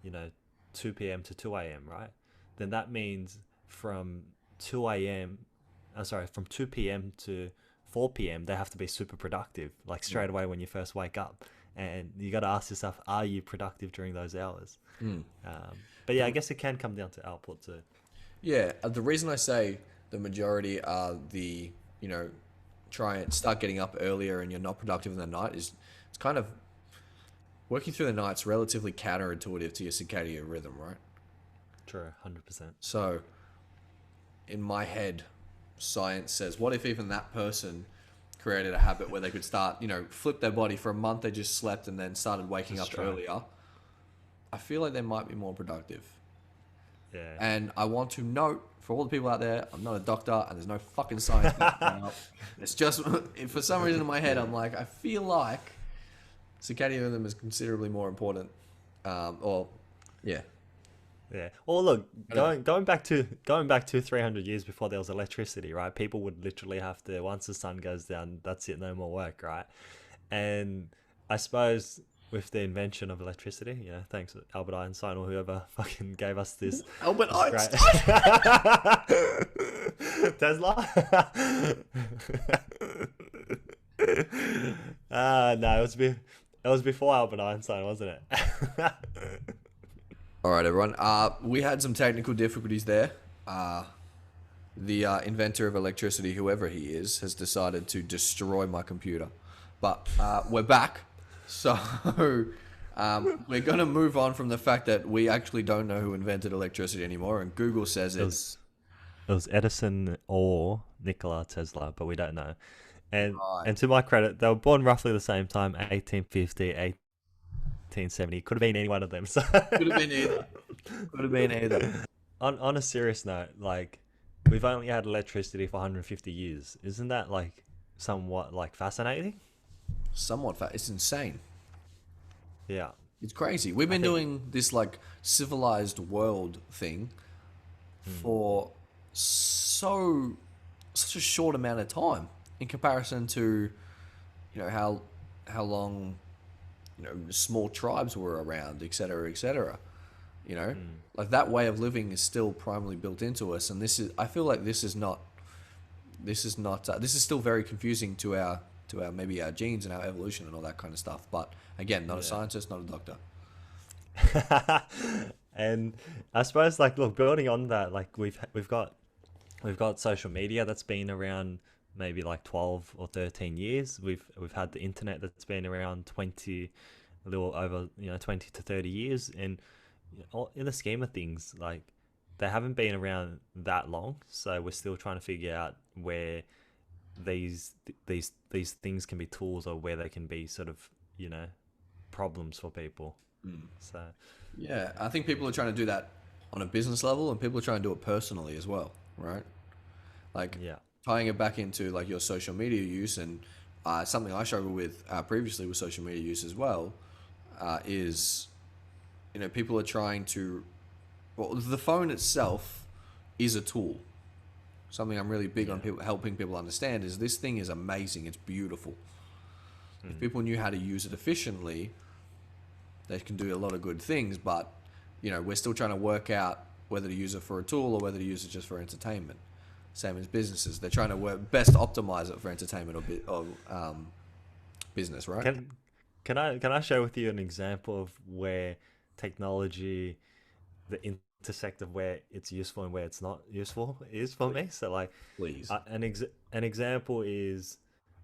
you know 2 p.m. to 2 a.m., right? Then that means from 2 a.m. Sorry, from 2 p.m. to 4 p.m. they have to be super productive, like straight away when you first wake up. And you got to ask yourself, are you productive during those hours? But yeah, I guess it can come down to output too. Yeah, the reason I say the majority are the, try and start getting up earlier and you're not productive in the night is it's kind of working through the night's relatively counterintuitive to your circadian rhythm, right? True, 100%. So, in my head, science says, what if even that person created a habit where they could start, flip their body for a month, they just slept and then started waking Just up try. earlier? I feel like they might be more productive. Yeah. And I want to note for all the people out there, I'm not a doctor and there's no fucking science backing up. It's just, for some reason in my head, I'm like, I feel like circadian rhythm is considerably more important. Yeah. Yeah. Well, look, I don't going back to 300 years before there was electricity, right? People would literally have to, once the sun goes down, that's it, no more work, right? And I suppose with the invention of electricity, thanks Albert Einstein or whoever fucking gave us this. Albert this great- Einstein. Tesla. No, it was before Albert Einstein, wasn't it? All right, everyone. We had some technical difficulties there. The inventor of electricity, whoever he is, has decided to destroy my computer. But we're back. So we're going to move on from the fact that we actually don't know who invented electricity anymore. And Google says it's... It was Edison or Nikola Tesla, but we don't know. And Right. and to my credit, they were born roughly the same time, 1850, 1870. Could have been any one of them. So Could have been either. Could have been either. on a serious note, like we've only had electricity for 150 years. Isn't that like somewhat like fascinating? Somewhat fat. It's insane. Yeah. It's crazy. We've been doing this like civilized world thing for such a short amount of time in comparison to, how long, small tribes were around, et cetera, et cetera. Like that way of living is still primarily built into us, and I feel like this is still very confusing to our maybe our genes and our evolution and all that kind of stuff. But again, not a scientist, not a doctor. And I suppose like look, building on that, like we've got social media that's been around maybe like 12 or 13 years. We've had the internet that's been around 20, a little over 20 to 30 years, and in the scheme of things, like they haven't been around that long. So we're still trying to figure out where these things can be tools or where they can be sort of problems for people. So Yeah, I think people are trying to do that on a business level, and people are trying to do it personally as well, right? Like, yeah, tying it back into like your social media use, and something I struggled with previously with social media use as well, is, people are trying to, well, the phone itself is a tool. Something I'm really big on helping people understand is this thing is amazing. It's beautiful. If people knew how to use it efficiently, they can do a lot of good things, but, we're still trying to work out whether to use it for a tool or whether to use it just for entertainment. Same as businesses. They're trying to best optimize it for entertainment or business, right? Can I share with you an example of where technology, the intersect of where it's useful and where it's not useful is for me? So like, Please. an example is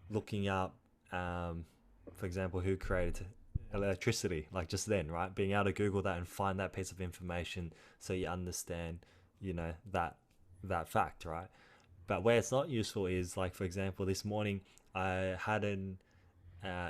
looking up, for example, who created electricity, like just then, right? Being able to Google that and find that piece of information so you understand, that fact, right? But where it's not useful is like, for example, this morning I had an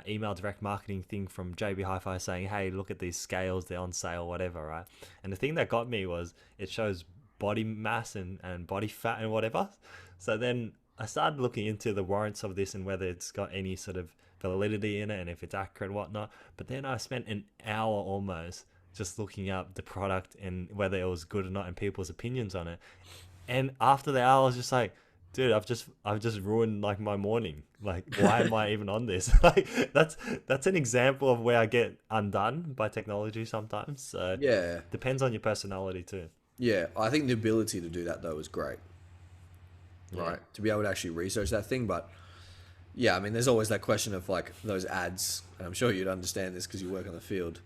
email direct marketing thing from JB Hi-Fi saying, hey, look at these scales, they're on sale, whatever, right? And the thing that got me was it shows body mass and body fat and whatever. So then I started looking into the warrants of this and whether it's got any sort of validity in it and if it's accurate and whatnot. But then I spent an hour almost just looking up the product and whether it was good or not and people's opinions on it. And after the hour, I was just like, dude, I've just ruined like my morning. Like, why am I even on this? Like, that's an example of where I get undone by technology sometimes. So Yeah. depends on your personality too. Yeah. I think the ability to do that though is great. Right. To be able to actually research that thing. But yeah, I mean, there's always that question of like those ads, and I'm sure you'd understand this because you work on the field.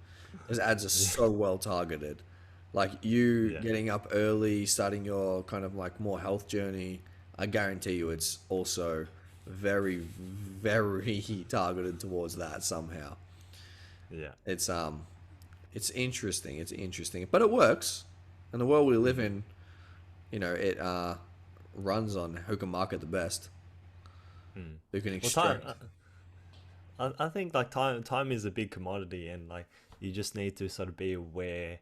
Those ads are so well targeted. Like you getting up early, starting your kind of like more health journey, I guarantee you it's also very, very targeted towards that somehow. Yeah. It's interesting. It's interesting, but it works. And the world we live in, it runs on who can market the best, who can Well, extract. I think like time is a big commodity, and like you just need to sort of be aware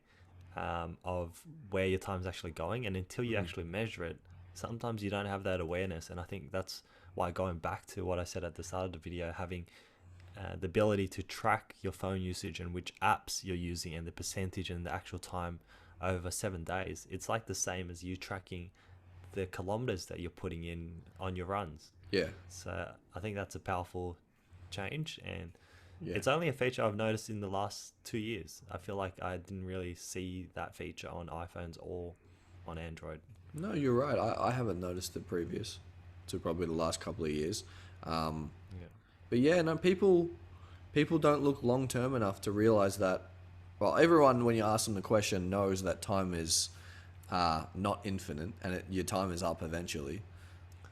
of where your time's actually going, and until you actually measure it, sometimes you don't have that awareness. And I think that's why, going back to what I said at the start of the video, having the ability to track your phone usage and which apps you're using and the percentage and the actual time over 7 days, it's like the same as you tracking the kilometers that you're putting in on your runs. Yeah. So I think that's a powerful change, and Yeah. it's only a feature I've noticed in the last 2 years. I feel like I didn't really see that feature on iPhones or on Android. No, you're right. I haven't noticed it previous to probably the last couple of years. Yeah. But yeah, no, people don't look long term enough to realize that. Well, everyone, when you ask them the question, knows that time is not infinite and your time is up eventually.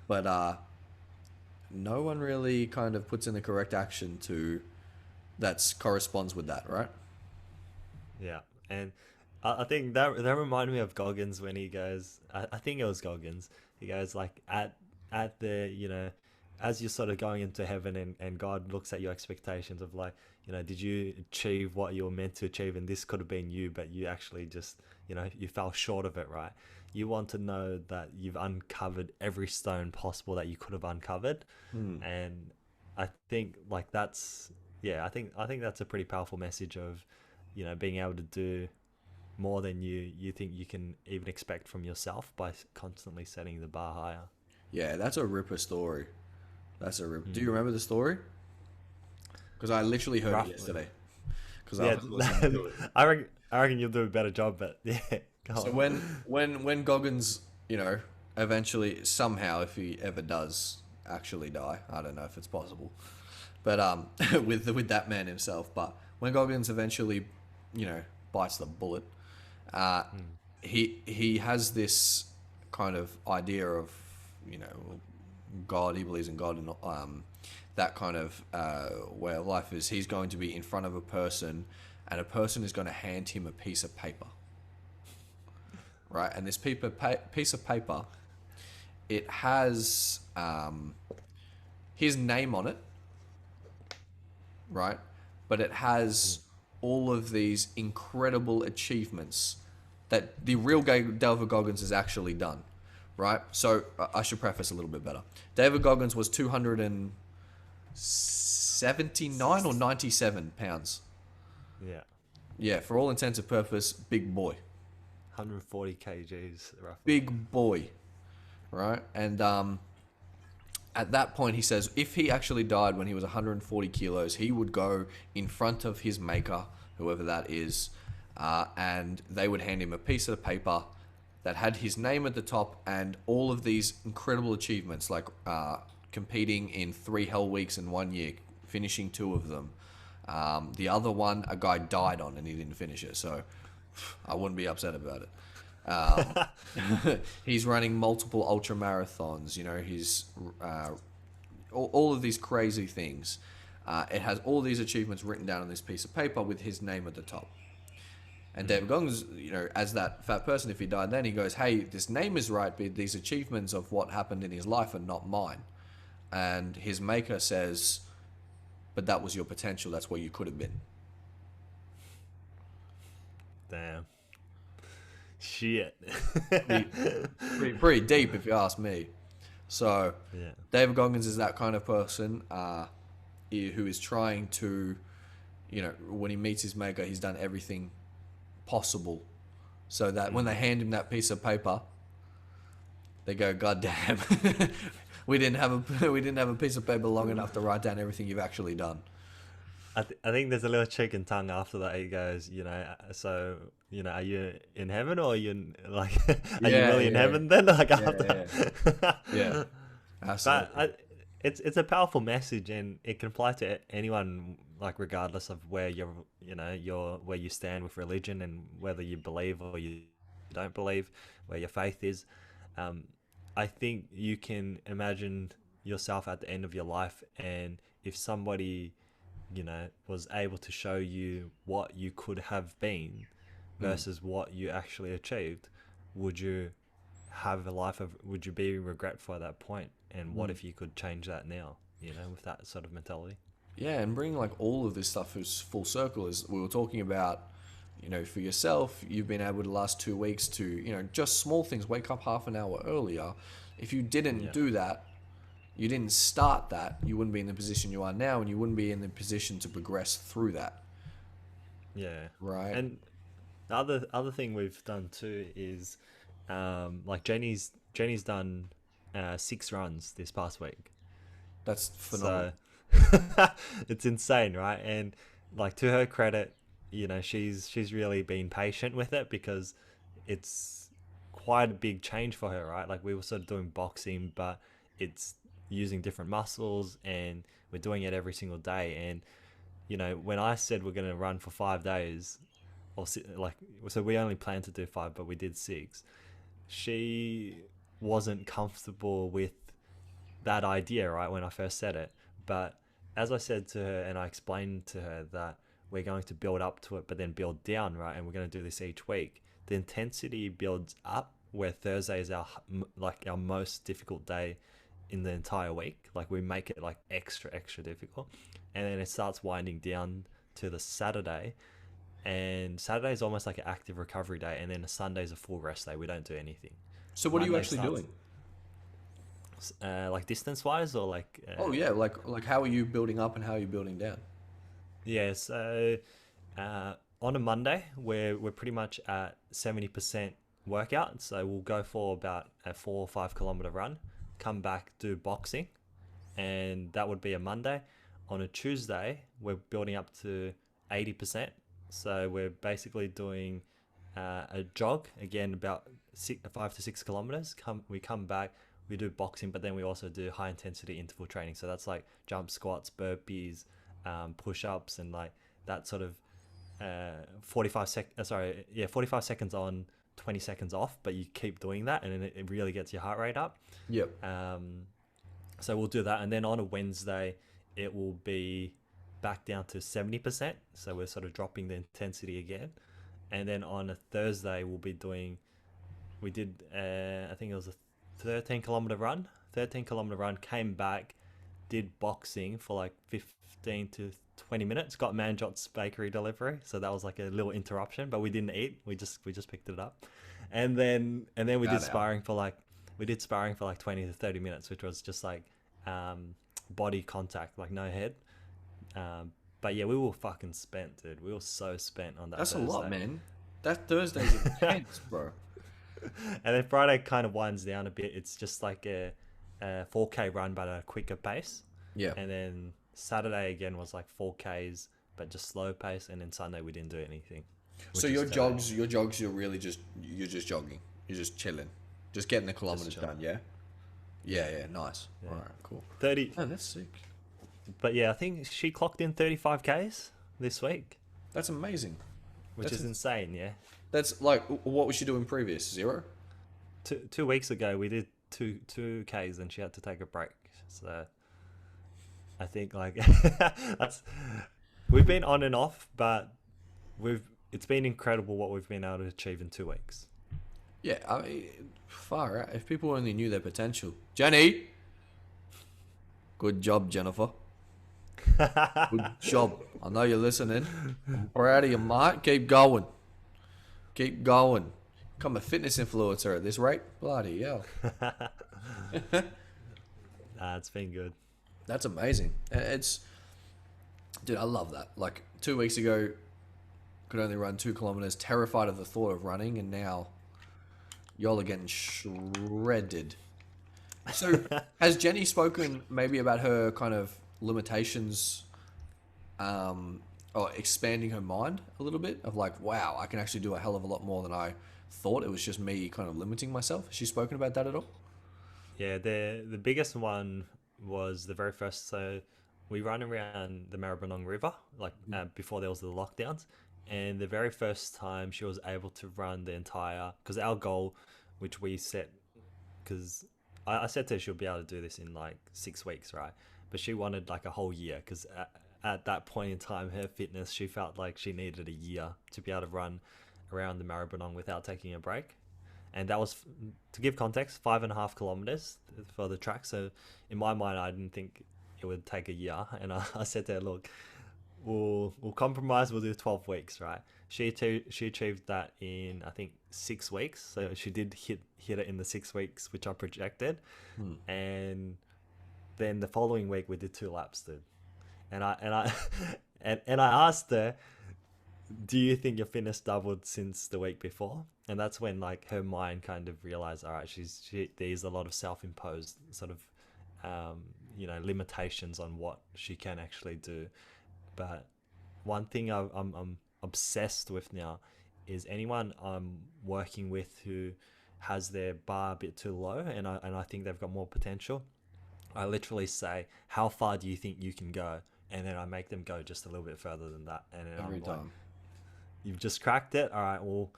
But no one really kind of puts in the correct action that corresponds with that, right? Yeah, and I think that reminded me of Goggins when he goes. I think it was Goggins. He goes like at the as you're sort of going into heaven, and God looks at your expectations of like, did you achieve what you were meant to achieve, and this could have been you, but you actually just you fell short of it, right? You want to know that you've uncovered every stone possible that you could have uncovered, and I think like I think that's a pretty powerful message of being able to do more than you think you can even expect from yourself by constantly setting the bar higher. Yeah, that's a ripper story. That's a ripper. Do you remember the story? Because I literally heard it yesterday. Because I Yeah, was listening to it. I reckon you'll do a better job, but yeah. Go So on. when Goggins, eventually somehow, if he ever does actually die, I don't know if it's possible, but with that man himself. But when Goggins eventually, bites the bullet, he has this kind of idea of, God. He believes in God, and that kind of way of life is he's going to be in front of a person, and a person is going to hand him a piece of paper. Right, and this piece of paper, it has his name on it, right? But it has all of these incredible achievements that the real Delver Goggins has actually done, right? So I should preface a little bit better. David Goggins was 279 or 97 pounds. Yeah. Yeah, for all intents and purpose, big boy. 140 kgs roughly. Big boy, right? And at that point, he says if he actually died when he was 140 kilos, he would go in front of his maker, whoever that is, and they would hand him a piece of paper that had his name at the top and all of these incredible achievements, like competing in 3 Hell Weeks in 1 year, finishing 2 of them. The other one, a guy died on and he didn't finish it, so I wouldn't be upset about it. He's running multiple ultra marathons. You know, he's all of these crazy things. It has all these achievements written down on this piece of paper with his name at the top. And David Goggins, you know, as that fat person, if he died then, he goes, hey, this name is right, but these achievements of what happened in his life are not mine. And his maker says, but that was your potential. That's what you could have been. Damn. Shit. Pretty deep, if you ask me. So, Yeah. David Goggins is that kind of person who is trying to, you know, when he meets his maker, he's done everything possible so that when they hand him that piece of paper, they go, God damn, we didn't have a piece of paper long enough to write down everything you've actually done. I think there's a little chicken tongue after that. He goes, you know, so, you know, are you in heaven or are you in, like, are you really in heaven then? Like, after. Yeah. Absolutely. But it's a powerful message, and it can apply to anyone, like, regardless of where where you stand with religion and whether you believe or you don't believe, where your faith is. I think you can imagine yourself at the end of your life, and if somebody, you know, was able to show you what you could have been versus what you actually achieved, would you have a life of, would you be regretful at that point? And what if you could change that now, you know, with that sort of mentality? Yeah, and bringing like all of this stuff is full circle, as we were talking about, you know, for yourself, you've been able to last 2 weeks to, you know, just small things, wake up half an hour earlier. If you didn't do that, you didn't start that, you wouldn't be in the position you are now, and you wouldn't be in the position to progress through that. Yeah. Right. And the other thing we've done too is, like Jenny's done 6 runs this past week. That's phenomenal. So it's insane, right? And like, to her credit, you know, she's really been patient with it, because it's quite a big change for her, right? Like, we were sort of doing boxing, but it's using different muscles, and we're doing it every single day. And, you know, when I said we're going to run for 5 days, or like, so we only planned to do 5, but we did 6. She wasn't comfortable with that idea, right, when I first said it. But as I said to her, and I explained to her that we're going to build up to it, but then build down, right? And we're going to do this each week. The intensity builds up, where Thursday is our most difficult day in the entire week. Like, we make it like extra difficult, and then it starts winding down to the Saturday. And Saturday is almost like an active recovery day, and then a Sunday is a full rest day. We don't do anything. So what Monday are you actually doing? Like, distance wise, or like? Oh yeah, like how are you building up and how are you building down? Yeah. So on a Monday, we're pretty much at 70% workout. So we'll go for about a 4 or 5 kilometer run, come back, do boxing, and that would be a Monday. On a Tuesday, we're building up to 80%. So we're basically doing a jog, again, about 5 to 6 kilometers. We come back, we do boxing, but then we also do high intensity interval training. So that's like jump squats, burpees, push-ups, and like that sort of 45 seconds on, 20 seconds off, but you keep doing that, and then it really gets your heart rate up. Yep. So we'll do that, and then on a Wednesday, it will be back down to 70%. So we're sort of dropping the intensity again. And then on a Thursday, we did, I think it was a 13 kilometer run, came back, did boxing for like 15 to 20 minutes, got Manjot's bakery delivery. So that was like a little interruption, but we didn't eat. We just picked it up. And then we did sparring for like we did sparring for like 20 to 30 minutes, which was just like body contact, like no head. But yeah, we were fucking spent, dude. We were so spent on that That's Thursday. a lot, man. That Thursday's intense, bro. And then Friday kind of winds down a bit. It's just like a 4K run, but at a quicker pace. Yeah. And then Saturday again was like 4Ks, but just slow pace. And then Sunday we didn't do anything. So your jogs, you're really just jogging. You're just chilling, just getting the kilometers done. Yeah. Yeah. Nice. Yeah. All right. Cool. 30. Oh, that's sick. But yeah, I think she clocked in 35Ks this week, That's amazing. which is insane. Yeah. That's like, what was she doing previous? 0? 2 weeks ago we did two Ks and she had to take a break. So I think like we've been on and off, but it's been incredible what we've been able to achieve in 2 weeks. Yeah, I mean, far out. If people only knew their potential. Jenny! Good job, Jennifer. Good job. I know you're listening. I'm proud of you, mate. Keep going. Keep going. Become a fitness influencer at this rate. Bloody hell. It's been good. That's amazing. Dude, I love that. Like 2 weeks ago, could only run 2 kilometers, terrified of the thought of running, and now y'all are getting shredded. So, has Jenny spoken maybe about her kind of limitations, or expanding her mind a little bit of like, wow, I can actually do a hell of a lot more than I thought. It was just me kind of limiting myself. Has she spoken about that at all? Yeah, the biggest one was the very first. So we run around the Maribyrnong River, like before there was the lockdowns. And the very first time she was able to run the entire, because our goal, which we set, because I said to her she'll be able to do this in like 6 weeks, right? But she wanted like a whole year, because at that point in time, her fitness, she felt like she needed a year to be able to run around the Maribyrnong without taking a break. And that was, to give context, 5.5 kilometers for the track. So in my mind, I didn't think it would take a year. And I said to her, look, we'll compromise, we'll do 12 weeks, right? She achieved that in, I think, 6 weeks. So she did hit it in the 6 weeks, which I projected. And then the following week we did 2 laps, dude. And I asked her, do you think your fitness doubled since the week before? And that's when like her mind kind of realized, all right, there's a lot of self-imposed sort of limitations on what she can actually do. But one thing I'm obsessed with now is anyone I'm working with who has their bar a bit too low, and I think they've got more potential. I literally say, how far do you think you can go? And then I make them go just a little bit further than that. And then Every I'm time. like, you've just cracked it. All right, well,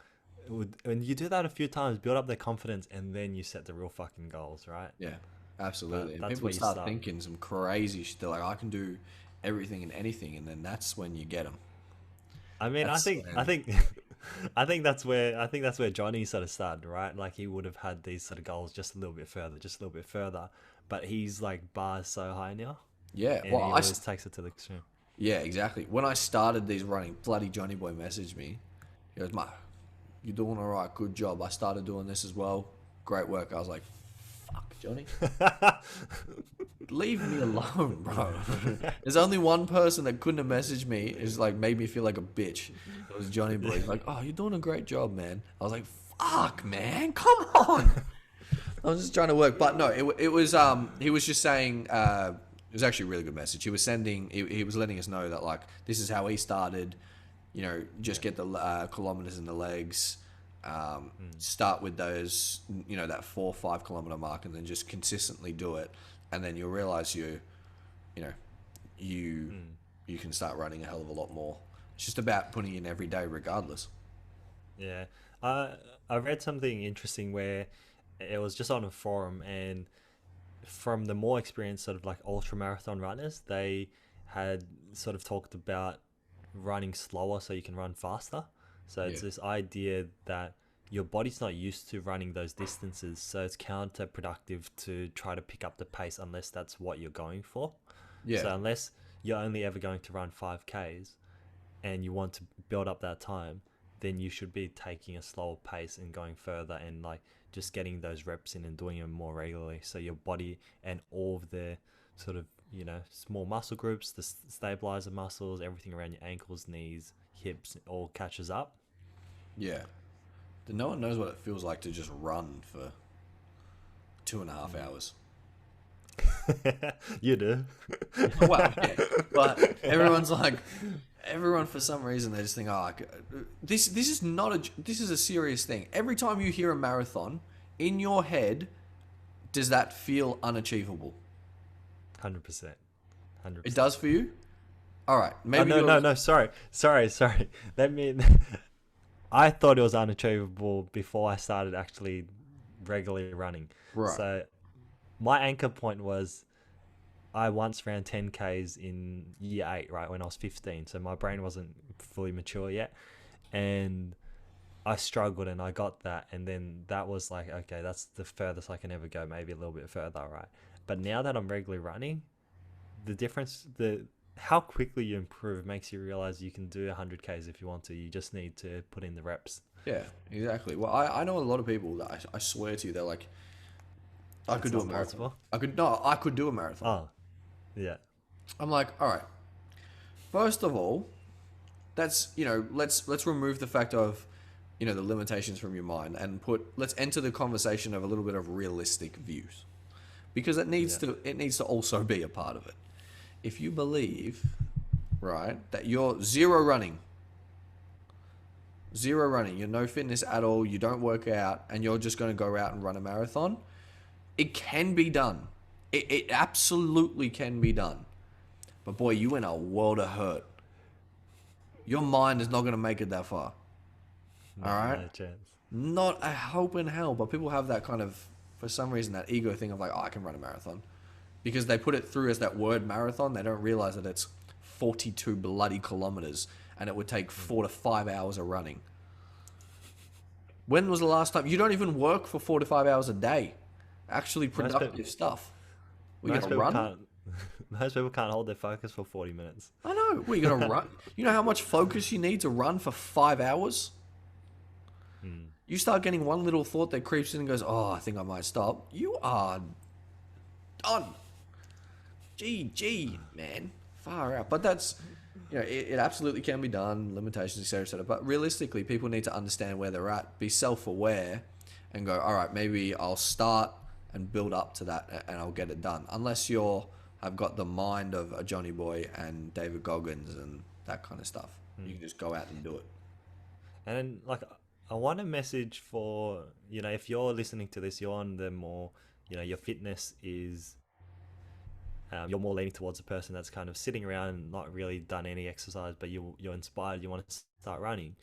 when you do that a few times, build up their confidence, and then you set the real fucking goals, right? Yeah, absolutely. And That's people where you start start. thinking some crazy shit. They're like, I can do everything and anything, and then that's when you get them. I mean, That's I think that's where Johnny sort of started, right? Like he would have had these sort of goals just a little bit further, but he's like bars so high now. Yeah, And well, he always takes it to the extreme. Yeah, exactly. When I started these running, bloody Johnny Boy messaged me. He goes, "Mate, you're doing all right. Good job. I started doing this as well. Great work." I was like, "Fuck, Johnny, leave me alone, bro." There's only one person that couldn't have messaged me. Is like made me feel like a bitch. It was Johnny Boy. He's like, "Oh, you're doing a great job, man." I was like, "Fuck, man, come on." I was just trying to work, but no, it was he was just saying it was actually a really good message. He was sending, he was letting us know that like this is how he started, just get the kilometers in the legs, start with those, that 4 or 5 kilometer mark, and then just consistently do it, and then you'll realize you can start running a hell of a lot more. It's just about putting in every day, regardless. Yeah, I read something interesting where it was just on a forum, and from the more experienced sort of like ultra marathon runners, they had sort of talked about running slower so you can run faster. So it's this idea that your body's not used to running those distances, so it's counterproductive to try to pick up the pace unless that's what you're going for. Yeah. So unless you're only ever going to run 5Ks and you want to build up that time, then you should be taking a slower pace and going further and like just getting those reps in and doing them more regularly, so your body and all of the sort of, small muscle groups, the stabilizer muscles, everything around your ankles, knees, hips, all catches up. Yeah. No one knows what it feels like to just run for 2.5 hours. You do. Well, yeah. But everyone for some reason they just think, this is not this is a serious thing. Every time you hear a marathon, in your head, does that feel unachievable? 100%. 100%. It does for you? All right. Maybe no. Sorry. Let me. I thought it was unachievable before I started actually regularly running. Right. So my anchor point was I once ran 10Ks in year 8, right, when I was 15. So my brain wasn't fully mature yet. And I struggled and I got that. And then that was like, okay, that's the furthest I can ever go, maybe a little bit further, right? But now that I'm regularly running, the difference, how quickly you improve makes you realize you can do 100Ks if you want to. You just need to put in the reps. Yeah, exactly. Well, I know a lot of people that I swear to you, they're like, I could do a marathon. Possible? I could do a marathon. Oh, yeah. I'm like, all right. First of all, that's, let's remove the fact of, the limitations from your mind and let's enter the conversation of a little bit of realistic views, because it needs to also be a part of it. If you believe, right, that you're zero running, you're no fitness at all, you don't work out, and you're just going to go out and run a marathon, it can be done. It absolutely can be done. But boy, you in a world of hurt. Your mind is not going to make it that far. All right? No chance. Not a hope in hell. But people have that kind of, for some reason, that ego thing of like, I can run a marathon. Because they put it through as that word marathon. They don't realize that it's 42 bloody kilometers and it would take 4 to 5 hours of running. When was the last time? You don't even work for 4 to 5 hours a day. Actually productive stuff. We're going to run? Most people can't hold their focus for 40 minutes. I know. We're going to run. You know how much focus you need to run for 5 hours? You start getting one little thought that creeps in and goes, I think I might stop. You are done. GG, man. Far out. But that's, it absolutely can be done, limitations, etc., etc. But realistically, people need to understand where they're at, be self-aware, and go, all right, maybe I'll start and build up to that and I'll get it done. Unless I've got the mind of a Johnny Boy and David Goggins and that kind of stuff. You can just go out and do it. And like, I want a message for, if you're listening to this, you're on the more, your fitness is, you're more leaning towards a person that's kind of sitting around and not really done any exercise, but you're inspired, you want to start running.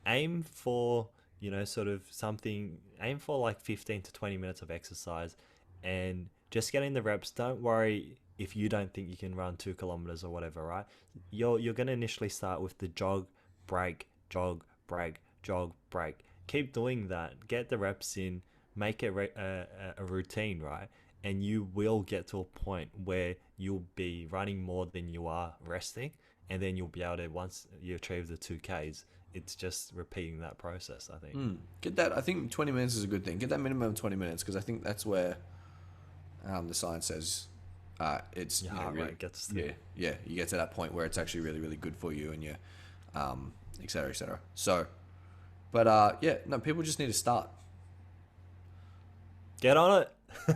Aim for, aim for like 15 to 20 minutes of exercise and just getting the reps. Don't worry if you don't think you can run 2 kilometers or whatever, right? You're going to initially start with the jog, break, jog, break, jog, break. Keep doing that. Get the reps in. Make it a routine, right? And you will get to a point where you'll be running more than you are resting, and then you'll be able to, once you achieve the 2Ks, it's just repeating that process, I think. Get that. I think 20 minutes is a good thing. Get that minimum of 20 minutes, because I think that's where the science says it's Your heart rate gets to. Yeah, you get to that point where it's actually really, really good for you, and you're et cetera, et cetera. So, but people just need to start. Get on it.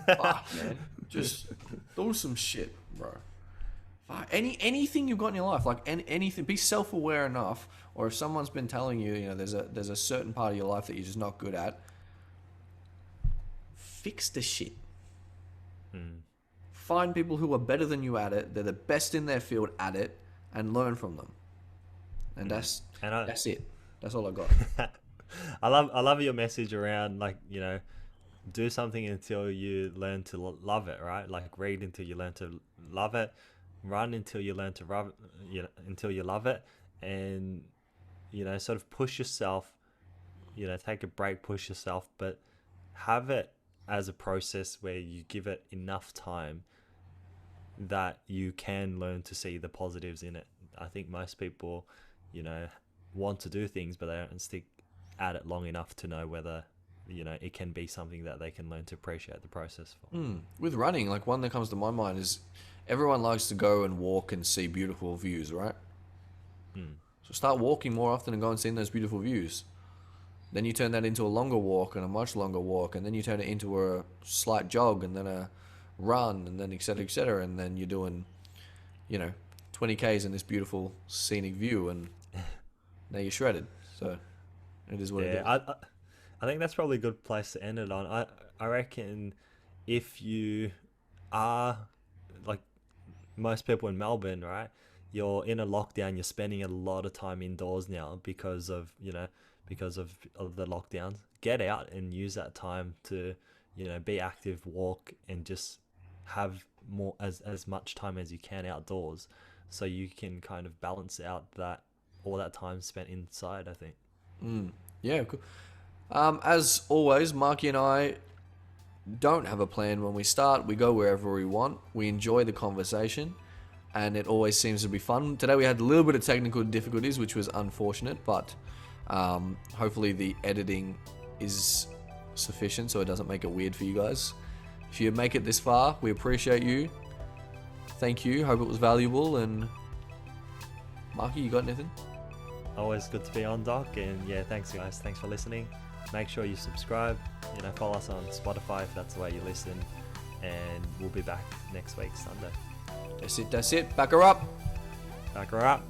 Fuck, man. Just do some shit, bro. Fuck. Anything you've got in your life, like anything, be self-aware enough, or if someone's been telling you, there's a certain part of your life that you're just not good at, fix the shit. Find people who are better than you at it. They're the best in their field at it, and learn from them. And that's it. That's all I got. I love your message around, like, do something until you learn to love it, right? Like, read until you learn to love it, run until you learn to until you love it, and sort of push yourself, take a break, push yourself, but have it as a process where you give it enough time that you can learn to see the positives in it. I think most people, want to do things, but they don't stick at it long enough to know whether, you know, it can be something that they can learn to appreciate the process for. With running, like one that comes to my mind is everyone likes to go and walk and see beautiful views, right? So start walking more often and go and see those beautiful views. Then you turn that into a longer walk and a much longer walk, and then you turn it into a slight jog and then a run and then et cetera, and then you're doing, you know, 20 Ks in this beautiful scenic view, and now you're shredded. So it is what it is. I think that's probably a good place to end it on. I reckon if you are like most people in Melbourne, right? You're in a lockdown. You're spending a lot of time indoors now because of the lockdowns. Get out and use that time to, you know, be active, walk, and just have more as much time as you can outdoors, so you can kind of balance out all that time spent inside, I think. Yeah, cool. As always, Marky and I don't have a plan when we start. We go wherever we want. We enjoy the conversation, and it always seems to be fun. Today we had a little bit of technical difficulties, which was unfortunate, but hopefully the editing is sufficient so it doesn't make it weird for you guys. If you make it this far, we appreciate you. Thank you. Hope it was valuable. And Marky, you got anything? Always good to be on, Doc. And yeah, thanks guys. Thanks for listening. Make sure you subscribe. You know, follow us on Spotify if that's the way you listen. And we'll be back next week, Sunday. That's it. Back her up. Back her up.